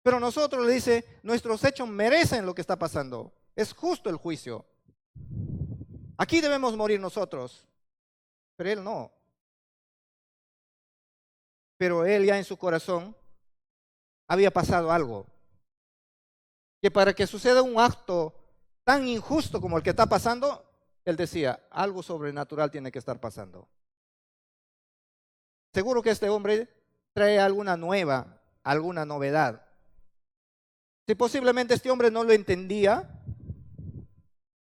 [SPEAKER 2] Pero nosotros, le dice, nuestros hechos merecen lo que está pasando. Es justo el juicio. Aquí debemos morir nosotros. Pero él no. Pero él ya en su corazón había pasado algo. Que para que suceda un acto tan injusto como el que está pasando, él decía, algo sobrenatural tiene que estar pasando. Seguro que este hombre trae alguna novedad. Si posiblemente este hombre no lo entendía,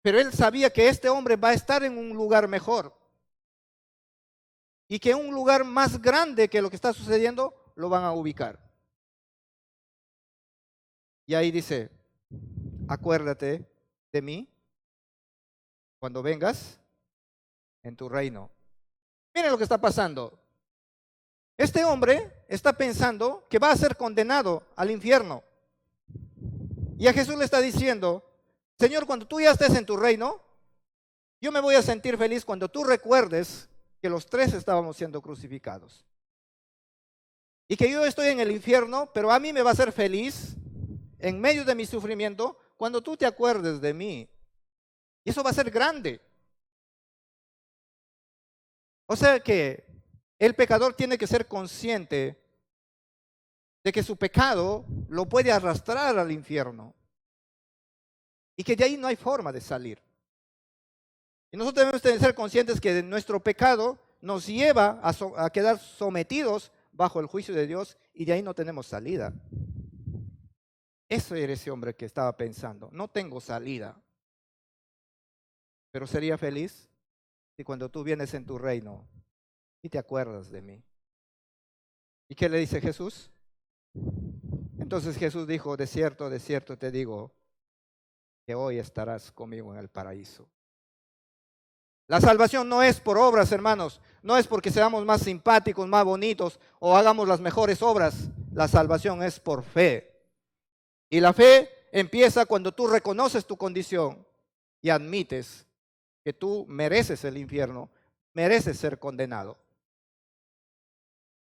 [SPEAKER 2] pero él sabía que este hombre va a estar en un lugar mejor. Y que en un lugar más grande que lo que está sucediendo, lo van a ubicar. Y ahí dice, acuérdate de mí cuando vengas en tu reino. Miren lo que está pasando. Este hombre está pensando que va a ser condenado al infierno. Y a Jesús le está diciendo, Señor, cuando tú ya estés en tu reino, yo me voy a sentir feliz cuando tú recuerdes que los tres estábamos siendo crucificados. Y que yo estoy en el infierno, pero a mí me va a ser feliz en medio de mi sufrimiento cuando tú te acuerdes de mí. Y eso va a ser grande. O sea que el pecador tiene que ser consciente de que su pecado lo puede arrastrar al infierno y que de ahí no hay forma de salir. Y nosotros debemos ser conscientes que nuestro pecado nos lleva a quedar sometidos bajo el juicio de Dios y de ahí no tenemos salida. Eso era ese hombre que estaba pensando, no tengo salida. Pero sería feliz si cuando tú vienes en tu reino y te acuerdas de mí. ¿Y qué le dice Jesús? Entonces Jesús dijo, de cierto te digo, que hoy estarás conmigo en el paraíso. La salvación no es por obras, hermanos, no es porque seamos más simpáticos, más bonitos o hagamos las mejores obras. La salvación es por fe. Y la fe empieza cuando tú reconoces tu condición y admites que tú mereces el infierno, mereces ser condenado.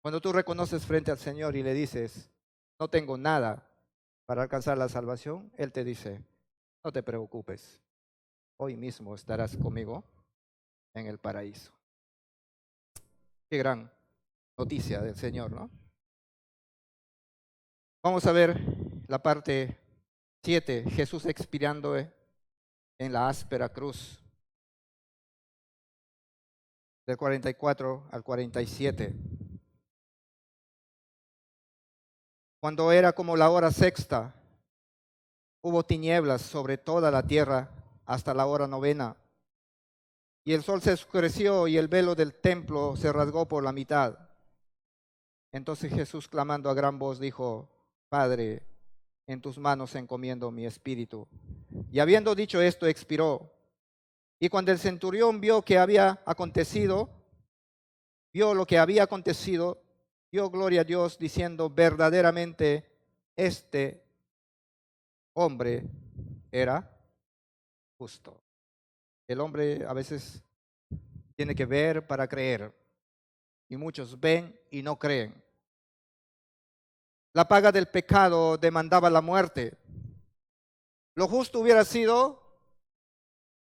[SPEAKER 2] Cuando tú reconoces frente al Señor y le dices, no tengo nada para alcanzar la salvación, Él te dice, no te preocupes, hoy mismo estarás conmigo en el paraíso. Qué gran noticia del Señor, ¿no? Vamos a ver la parte 7, Jesús expirando en la áspera cruz, del 44 al 47. Cuando era como la hora sexta, hubo tinieblas sobre toda la tierra hasta la hora novena. Y el sol se oscureció y el velo del templo se rasgó por la mitad. Entonces Jesús, clamando a gran voz, dijo, Padre, en tus manos encomiendo mi espíritu. Y habiendo dicho esto, expiró. Y cuando el centurión vio lo que había acontecido, dio gloria a Dios, diciendo, verdaderamente este hombre era justo. El hombre a veces tiene que ver para creer, y muchos ven y no creen. La paga del pecado demandaba la muerte. Lo justo hubiera sido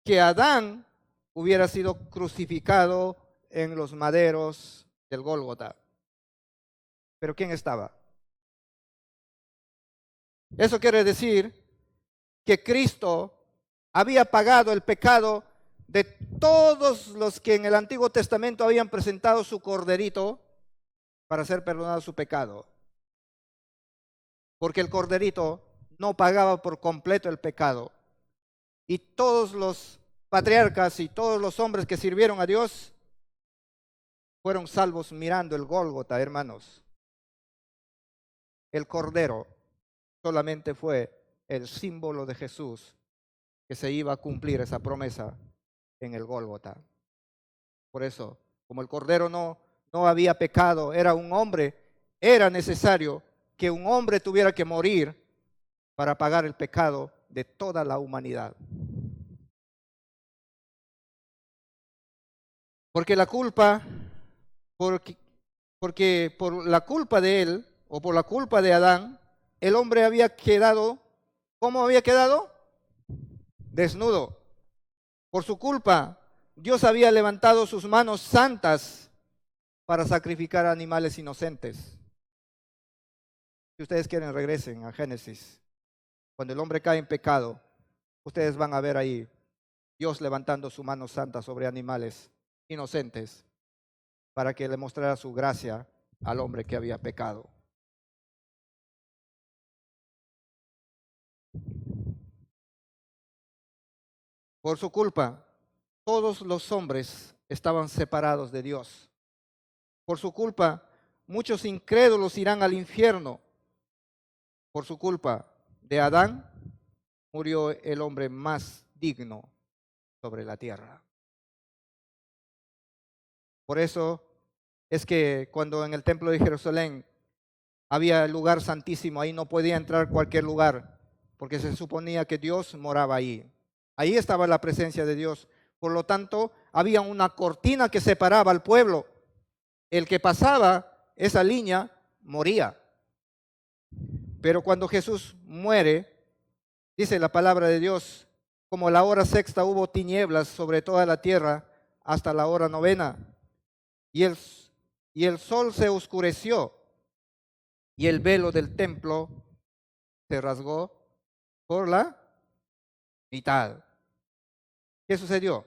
[SPEAKER 2] que Adán hubiera sido crucificado en los maderos del Gólgota. Pero ¿quién estaba? Eso quiere decir que Cristo había pagado el pecado de todos los que en el Antiguo Testamento habían presentado su corderito para ser perdonado su pecado. Porque el corderito no pagaba por completo el pecado. Y todos los patriarcas y todos los hombres que sirvieron a Dios fueron salvos mirando el Gólgota, hermanos. El cordero solamente fue el símbolo de Jesús, que se iba a cumplir esa promesa en el Gólgota. Por eso, como el cordero no había pecado, era un hombre, era necesario que un hombre tuviera que morir para pagar el pecado de toda la humanidad. Porque la culpa, porque por la culpa de él, o por la culpa de Adán, el hombre había quedado, ¿cómo había quedado? Desnudo. Por su culpa, Dios había levantado sus manos santas para sacrificar animales inocentes. Si ustedes quieren, regresen a Génesis. Cuando el hombre cae en pecado, ustedes van a ver ahí Dios levantando su mano santa sobre animales inocentes para que le mostrara su gracia al hombre que había pecado. Por su culpa, todos los hombres estaban separados de Dios. Por su culpa, muchos incrédulos irán al infierno. Por su culpa de Adán, murió el hombre más digno sobre la tierra. Por eso es que cuando en el templo de Jerusalén había el lugar santísimo, ahí no podía entrar cualquier lugar, porque se suponía que Dios moraba ahí. Ahí estaba la presencia de Dios. Por lo tanto, había una cortina que separaba al pueblo. El que pasaba esa línea moría. Pero cuando Jesús muere, dice la palabra de Dios, como a la hora sexta hubo tinieblas sobre toda la tierra hasta la hora novena, y el sol se oscureció, y el velo del templo se rasgó por la mitad. ¿Qué sucedió?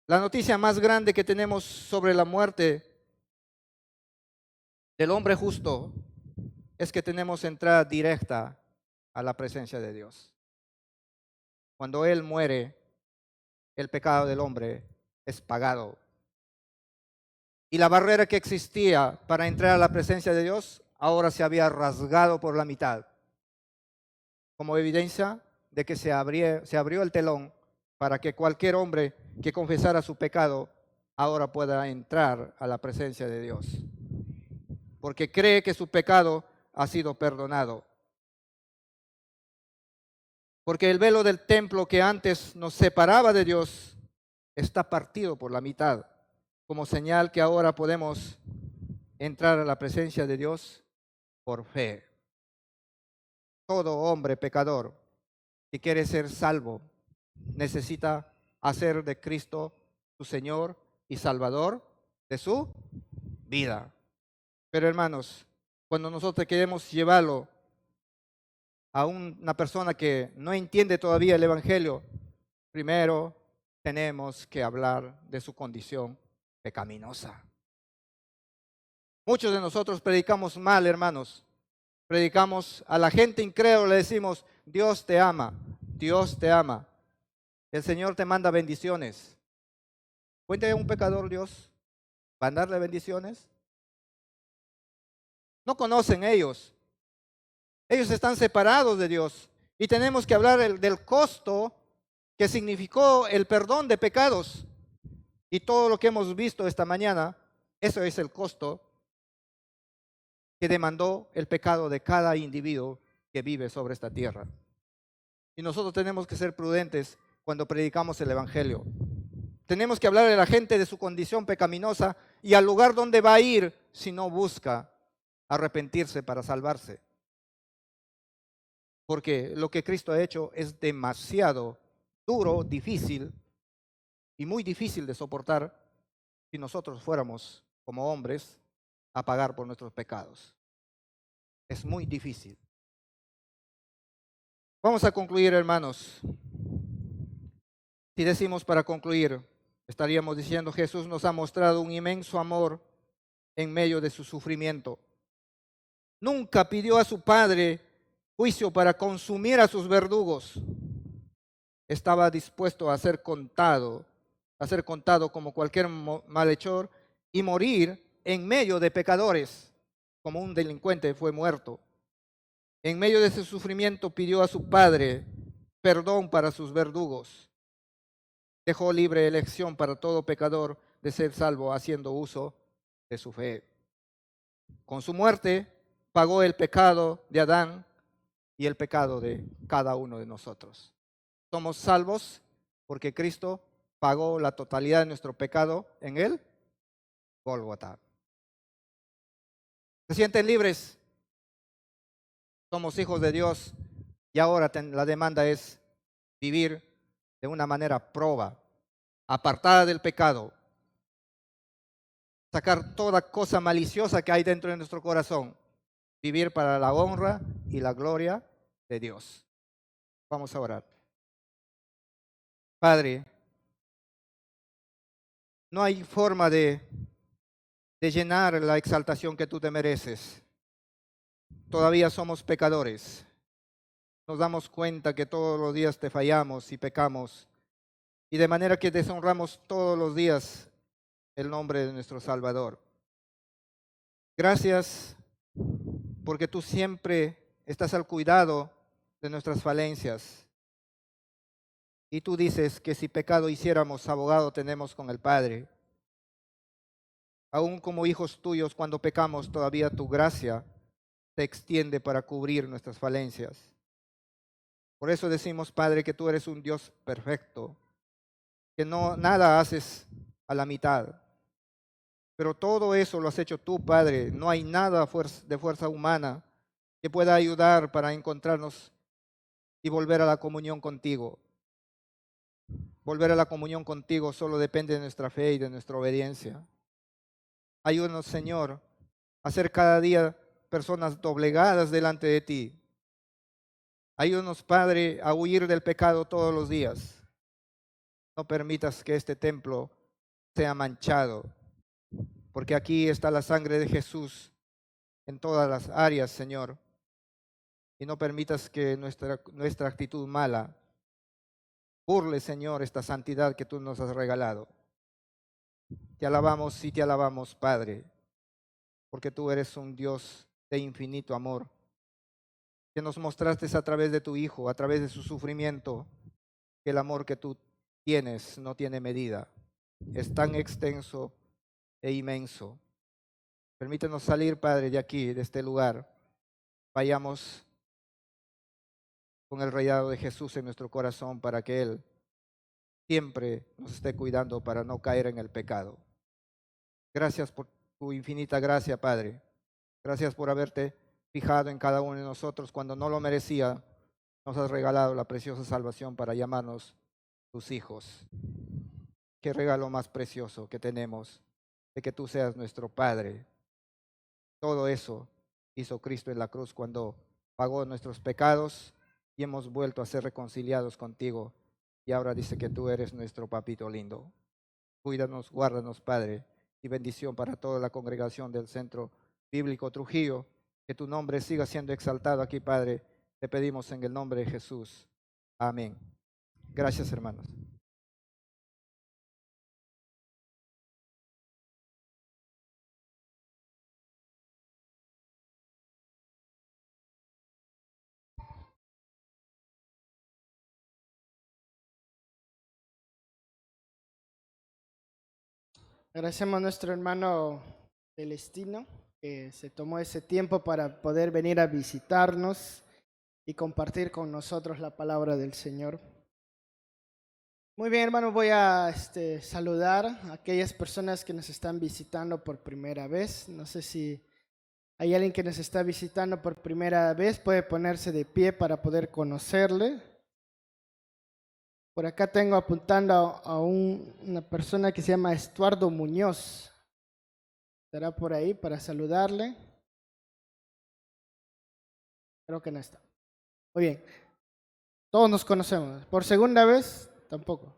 [SPEAKER 2] La noticia más grande que tenemos sobre la muerte del hombre justo es que tenemos entrada directa a la presencia de Dios. Cuando Él muere, el pecado del hombre es pagado. Y la barrera que existía para entrar a la presencia de Dios ahora se había rasgado por la mitad, como evidencia de que se abrió el telón para que cualquier hombre que confesara su pecado ahora pueda entrar a la presencia de Dios, porque cree que su pecado ha sido perdonado. Porque el velo del templo que antes nos separaba de Dios está partido por la mitad, como señal que ahora podemos entrar a la presencia de Dios por fe. Todo hombre pecador que quiere ser salvo necesita hacer de Cristo su Señor y Salvador de su vida. Pero hermanos, cuando nosotros queremos llevarlo a una persona que no entiende todavía el Evangelio, primero tenemos que hablar de su condición pecaminosa. Muchos de nosotros predicamos mal, hermanos. Predicamos a la gente incrédula, le decimos, Dios te ama, Dios te ama. El Señor te manda bendiciones. ¿Puede un pecador Dios mandarle bendiciones? No conocen ellos. Ellos están separados de Dios. Y tenemos que hablar del costo que significó el perdón de pecados. Y todo lo que hemos visto esta mañana, eso es el costo que demandó el pecado de cada individuo que vive sobre esta tierra. Y nosotros tenemos que ser prudentes cuando predicamos el Evangelio. Tenemos que hablar a la gente de su condición pecaminosa y al lugar donde va a ir si no busca arrepentirse para salvarse. Porque lo que Cristo ha hecho es demasiado duro, difícil, y muy difícil de soportar si nosotros fuéramos como hombres a pagar por nuestros pecados. Es muy difícil. Vamos a concluir, hermanos. Si decimos para concluir, estaríamos diciendo: Jesús nos ha mostrado un inmenso amor en medio de su sufrimiento. Nunca pidió a su Padre juicio para consumir a sus verdugos. Estaba dispuesto a ser contado como cualquier malhechor y morir en medio de pecadores, como un delincuente fue muerto. En medio de ese sufrimiento pidió a su Padre perdón para sus verdugos. Dejó libre elección para todo pecador de ser salvo haciendo uso de su fe. Con su muerte pagó el pecado de Adán y el pecado de cada uno de nosotros. Somos salvos porque Cristo pagó la totalidad de nuestro pecado en el Gólgota. ¿Se sienten libres? Somos hijos de Dios y ahora la demanda es vivir de una manera proba, apartada del pecado, sacar toda cosa maliciosa que hay dentro de nuestro corazón, vivir para la honra y la gloria de Dios. Vamos a orar. Padre, no hay forma de llenar la exaltación que tú te mereces. Todavía somos pecadores. Nos damos cuenta que todos los días te fallamos y pecamos, y de manera que deshonramos todos los días el nombre de nuestro Salvador. Gracias porque tú siempre estás al cuidado de nuestras falencias. Y tú dices que si pecado hiciéramos, abogado tenemos con el Padre. Aún como hijos tuyos, cuando pecamos, todavía tu gracia se extiende para cubrir nuestras falencias. Por eso decimos, Padre, que tú eres un Dios perfecto, que nada haces a la mitad. Pero todo eso lo has hecho tú, Padre. No hay nada de fuerza humana que pueda ayudar para encontrarnos y volver a la comunión contigo. Volver a la comunión contigo solo depende de nuestra fe y de nuestra obediencia. Ayúdanos, Señor, a ser cada día personas doblegadas delante de ti. Ayúdanos, Padre, a huir del pecado todos los días. No permitas que este templo sea manchado, porque aquí está la sangre de Jesús en todas las áreas, Señor. Y no permitas que nuestra actitud mala burle, Señor, esta santidad que tú nos has regalado. Te alabamos y te alabamos, Padre, porque tú eres un Dios de infinito amor, que nos mostraste a través de tu Hijo, a través de su sufrimiento, que el amor que tú tienes no tiene medida. Es tan extenso e inmenso. Permítenos salir, Padre, de aquí, de este lugar. Vayamos con el reinado de Jesús en nuestro corazón para que Él siempre nos esté cuidando para no caer en el pecado. Gracias por tu infinita gracia, Padre. Gracias por haberte fijado en cada uno de nosotros cuando no lo merecía. Nos has regalado la preciosa salvación para llamarnos tus hijos. Qué regalo más precioso que tenemos de que tú seas nuestro Padre. Todo eso hizo Cristo en la cruz cuando pagó nuestros pecados y hemos vuelto a ser reconciliados contigo. Y ahora dice que tú eres nuestro papito lindo. Cuídanos, guárdanos, Padre, y bendición para toda la congregación del Centro Bíblico Trujillo. Que tu nombre siga siendo exaltado aquí, Padre. Te pedimos en el nombre de Jesús. Amén. Gracias, hermanos.
[SPEAKER 3] Agradecemos a nuestro hermano Celestino que se tomó ese tiempo para poder venir a visitarnos y compartir con nosotros la palabra del Señor. Muy bien, hermanos, voy a saludar a aquellas personas que nos están visitando por primera vez. No sé si hay alguien que nos está visitando por primera vez, puede ponerse de pie para poder conocerle. Por acá tengo apuntando a una persona que se llama Estuardo Muñoz. ¿Estará por ahí para saludarle? Creo que no está. Muy bien. Todos nos conocemos. ¿Por segunda vez? Tampoco.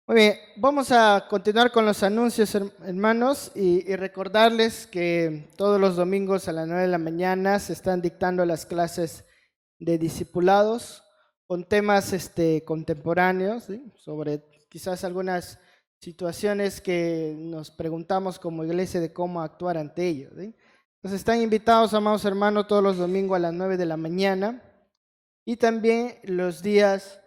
[SPEAKER 3] Muy bien, vamos a continuar con los anuncios, hermanos, y recordarles que todos los domingos a las 9 de la mañana se están dictando las clases de discipulados con temas contemporáneos, ¿sí? Sobre quizás algunas situaciones que nos preguntamos como iglesia de cómo actuar ante ellos, ¿sí? Entonces están invitados, amados hermanos, todos los domingos a las 9 de la mañana y también los días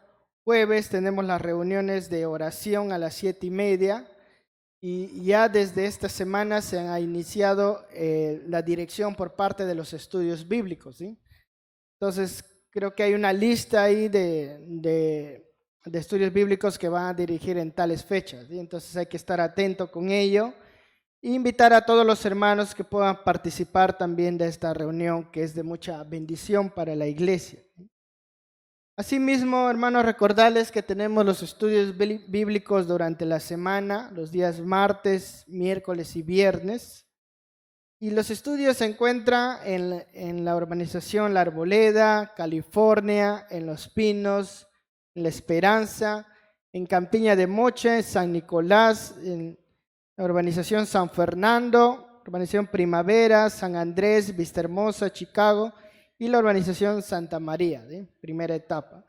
[SPEAKER 3] jueves tenemos las reuniones de oración a las 7:30 y ya desde esta semana se ha iniciado la dirección por parte de los estudios bíblicos, ¿sí? Entonces creo que hay una lista ahí de estudios bíblicos que van a dirigir en tales fechas, ¿sí? Entonces hay que estar atento con ello e invitar a todos los hermanos que puedan participar también de esta reunión que es de mucha bendición para la iglesia. Asimismo, hermanos, recordarles que tenemos los estudios bíblicos durante la semana, los días martes, miércoles y viernes. Y los estudios se encuentran en la urbanización La Arboleda, California, en Los Pinos, en La Esperanza, en Campiña de Moche, San Nicolás, en la urbanización San Fernando, urbanización Primavera, San Andrés, Vista Hermosa, Chicago, y la urbanización Santa María, ¿sí? Primera etapa.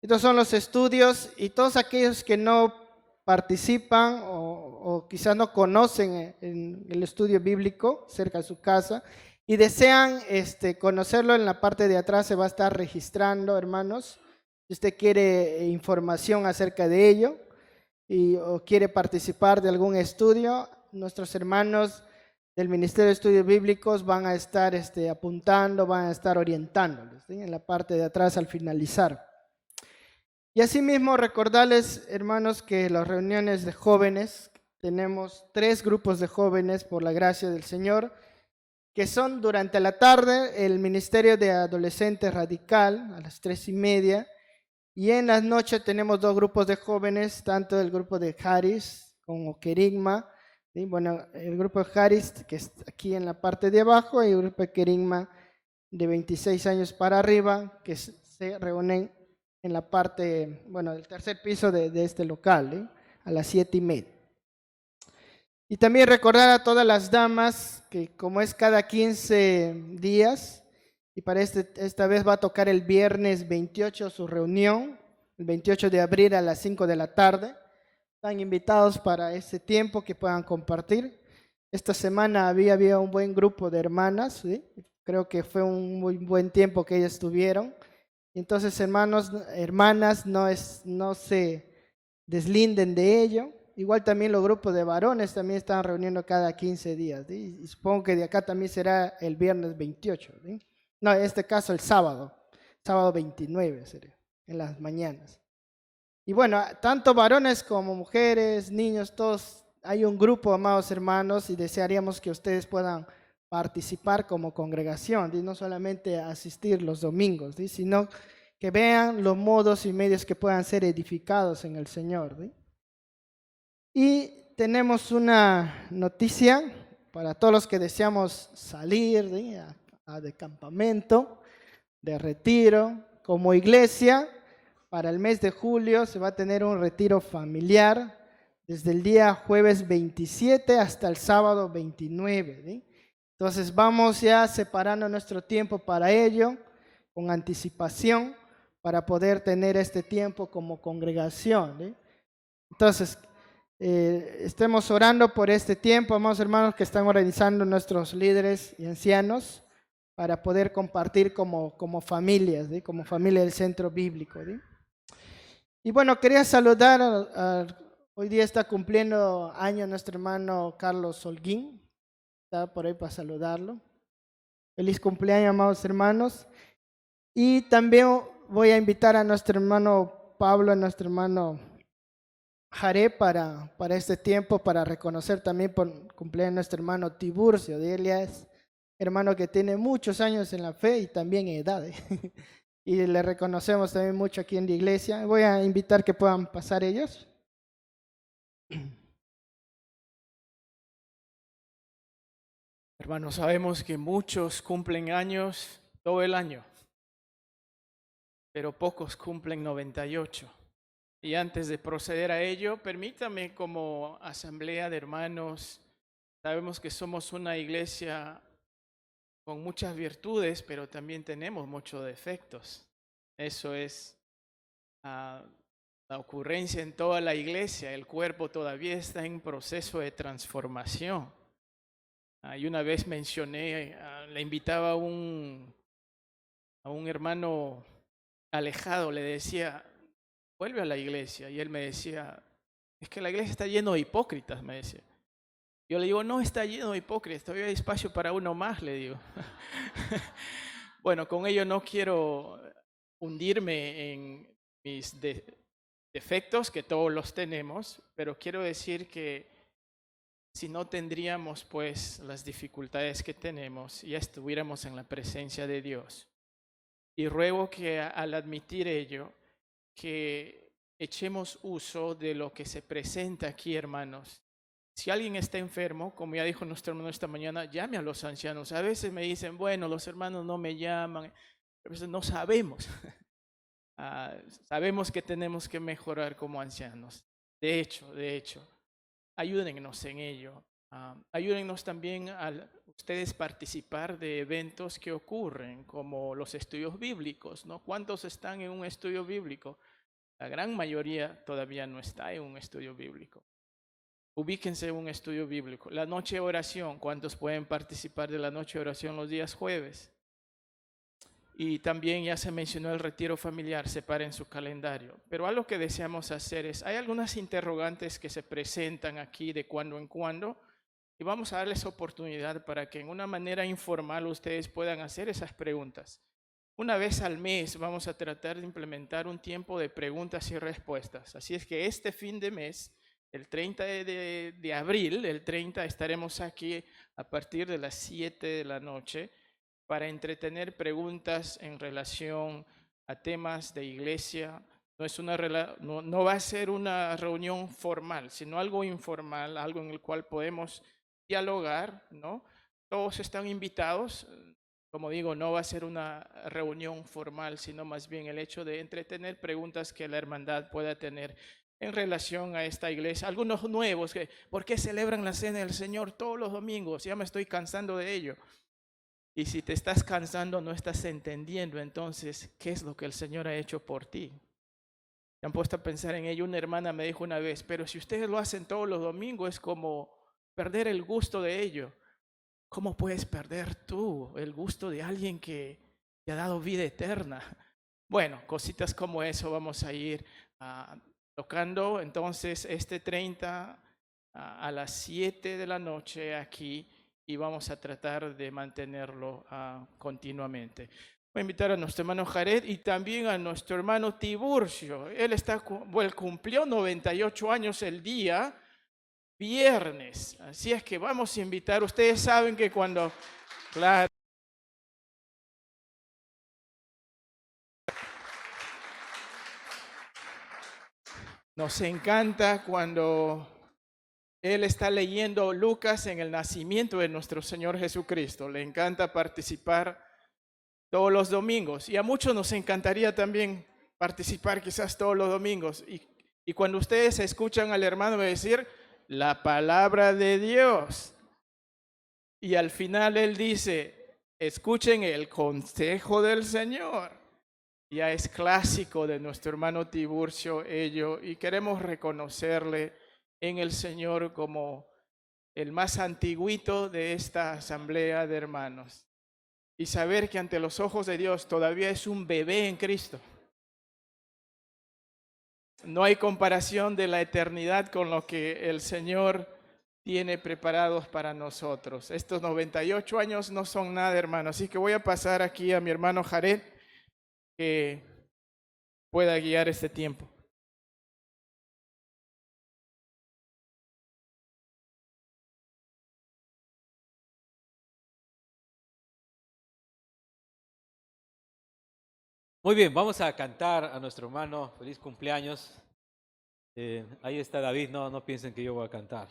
[SPEAKER 3] Estos son los estudios y todos aquellos que no participan o quizás no conocen en el estudio bíblico cerca de su casa y desean conocerlo, en la parte de atrás se va a estar registrando, hermanos. Si usted quiere información acerca de ello o quiere participar de algún estudio, nuestros hermanos del Ministerio de Estudios Bíblicos van a estar apuntando, van a estar orientándoles, ¿sí? En la parte de atrás al finalizar. Y asimismo recordarles, hermanos, que las reuniones de jóvenes, tenemos 3 grupos de jóvenes por la gracia del Señor, que son durante la tarde el Ministerio de Adolescentes Radical a las 3:30, y en las noches tenemos 2 grupos de jóvenes, tanto el grupo de Haris como Querigma. ¿Sí? Bueno, el grupo de Haris, que está aquí en la parte de abajo, y el grupo de Querigma de 26 años para arriba, que se reúnen en la parte, bueno, del tercer piso de este local, ¿eh? A las 7:30. Y también recordar a todas las damas que como es cada 15 días, y para esta vez va a tocar el viernes 28 su reunión, el 28 de abril a las 5 de la tarde. Están invitados para ese tiempo que puedan compartir. Esta semana había un buen grupo de hermanas, ¿sí? Creo que fue un muy buen tiempo que ellas tuvieron. Entonces, hermanos, hermanas, no se deslinden de ello. Igual también los grupos de varones también están reuniendo cada 15 días, ¿sí? Y supongo que de acá también será el viernes 28, ¿sí? No, en este caso el sábado 29 sería, en las mañanas. Y bueno, tanto varones como mujeres, niños, todos, hay un grupo, amados hermanos, y desearíamos que ustedes puedan participar como congregación, y no solamente asistir los domingos, ¿sí? Sino que vean los modos y medios que puedan ser edificados en el Señor, ¿sí? Y tenemos una noticia para todos los que deseamos salir, ¿sí? de campamento, de retiro, como iglesia. Para el mes de julio se va a tener un retiro familiar desde el día jueves 27 hasta el sábado 29, ¿sí? Entonces vamos ya separando nuestro tiempo para ello, con anticipación, para poder tener este tiempo como congregación, ¿sí? Entonces, estemos orando por este tiempo, amados hermanos, que están organizando nuestros líderes y ancianos para poder compartir como familias, ¿sí? Como familia del centro bíblico, ¿sí? Y bueno, quería saludar, hoy día está cumpliendo año nuestro hermano Carlos Holguín, está por ahí para saludarlo. Feliz cumpleaños, amados hermanos. Y también voy a invitar a nuestro hermano Pablo, a nuestro hermano Jaré para este tiempo, para reconocer también por cumpleaños a nuestro hermano Tiburcio. Él es hermano que tiene muchos años en la fe y también edad, ¿eh? y le reconocemos también mucho aquí en la iglesia. Voy a invitar que puedan pasar ellos.
[SPEAKER 1] Hermanos, sabemos que muchos cumplen años todo el año, pero pocos cumplen 98. Y antes de proceder a ello, permítame como asamblea de hermanos, sabemos que somos una iglesia con muchas virtudes, pero también tenemos muchos defectos. Eso es la ocurrencia en toda la iglesia. El cuerpo todavía está en proceso de transformación. Y una vez mencioné, le invitaba a un hermano alejado, le decía, vuelve a la iglesia. Y él me decía, es que la iglesia está lleno de hipócritas, me decía. Yo le digo, no está lleno de hipócritas, todavía hay espacio para uno más, le digo. Bueno, con ello no quiero hundirme en mis defectos, que todos los tenemos, pero quiero decir que si no tendríamos pues las dificultades que tenemos, ya estuviéramos en la presencia de Dios. Y ruego que al admitir ello, que echemos uso de lo que se presenta aquí, hermanos. Si alguien está enfermo, como ya dijo nuestro hermano esta mañana, llame a los ancianos. A veces me dicen, bueno, los hermanos no me llaman. A veces no sabemos. Sabemos que tenemos que mejorar como ancianos. De hecho, ayúdennos en ello. Ayúdennos también a ustedes participar de eventos que ocurren, como los estudios bíblicos, ¿no? ¿Cuántos están en un estudio bíblico? La gran mayoría todavía no está en un estudio bíblico. Ubíquense en un estudio bíblico. La noche de oración, ¿cuántos pueden participar de la noche de oración los días jueves? Y también ya se mencionó el retiro familiar, separen su calendario. Pero algo que deseamos hacer es, hay algunas interrogantes que se presentan aquí de cuando en cuando, y vamos a darles oportunidad para que en una manera informal ustedes puedan hacer esas preguntas. Una vez al mes vamos a tratar de implementar un tiempo de preguntas y respuestas. Así es que este fin de mes, el 30 de abril, el 30, estaremos aquí a partir de las 7 de la noche para entretener preguntas en relación a temas de iglesia. No va a ser una reunión formal, sino algo informal, algo en el cual podemos dialogar, ¿no? Todos están invitados. Como digo, no va a ser una reunión formal, sino más bien el hecho de entretener preguntas que la hermandad pueda tener en relación a esta iglesia. Algunos nuevos, ¿por qué celebran la cena del Señor todos los domingos? Ya me estoy cansando de ello. Y si te estás cansando, no estás entendiendo entonces qué es lo que el Señor ha hecho por ti. ¿Se han puesto a pensar en ello? Una hermana me dijo una vez, pero si ustedes lo hacen todos los domingos es como perder el gusto de ello. ¿Cómo puedes perder tú el gusto de alguien que te ha dado vida eterna? Bueno, cositas como eso vamos a ir tocando. Entonces, este 30 a las 7 de la noche aquí, y vamos a tratar de mantenerlo continuamente. Voy a invitar a nuestro hermano Jared y también a nuestro hermano Tiburcio. Él cumplió 98 años el día viernes. Así es que vamos a invitar. Ustedes saben que cuando... Claro. Nos encanta cuando él está leyendo Lucas en el nacimiento de nuestro Señor Jesucristo. Le encanta participar todos los domingos. Y a muchos nos encantaría también participar quizás todos los domingos. Y cuando ustedes escuchan al hermano decir la palabra de Dios, y al final él dice, escuchen el consejo del Señor. Ya es clásico de nuestro hermano Tiburcio ello, y queremos reconocerle en el Señor como el más antiguito de esta asamblea de hermanos. Y saber que ante los ojos de Dios todavía es un bebé en Cristo. No hay comparación de la eternidad con lo que el Señor tiene preparados para nosotros. Estos 98 años no son nada, hermano. Así que voy a pasar aquí a mi hermano Jared, que pueda guiar este tiempo.
[SPEAKER 4] Muy bien, vamos a cantar a nuestro hermano feliz cumpleaños. Ahí está David, no piensen que yo voy a cantar.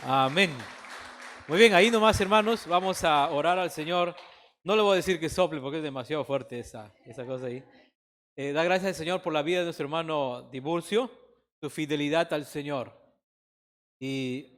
[SPEAKER 4] Amén. Muy bien, ahí nomás, hermanos, vamos a orar al Señor. No le voy a decir que sople porque es demasiado fuerte esa cosa ahí. Da gracias al Señor por la vida de nuestro hermano Tiburcio, su fidelidad al Señor. Y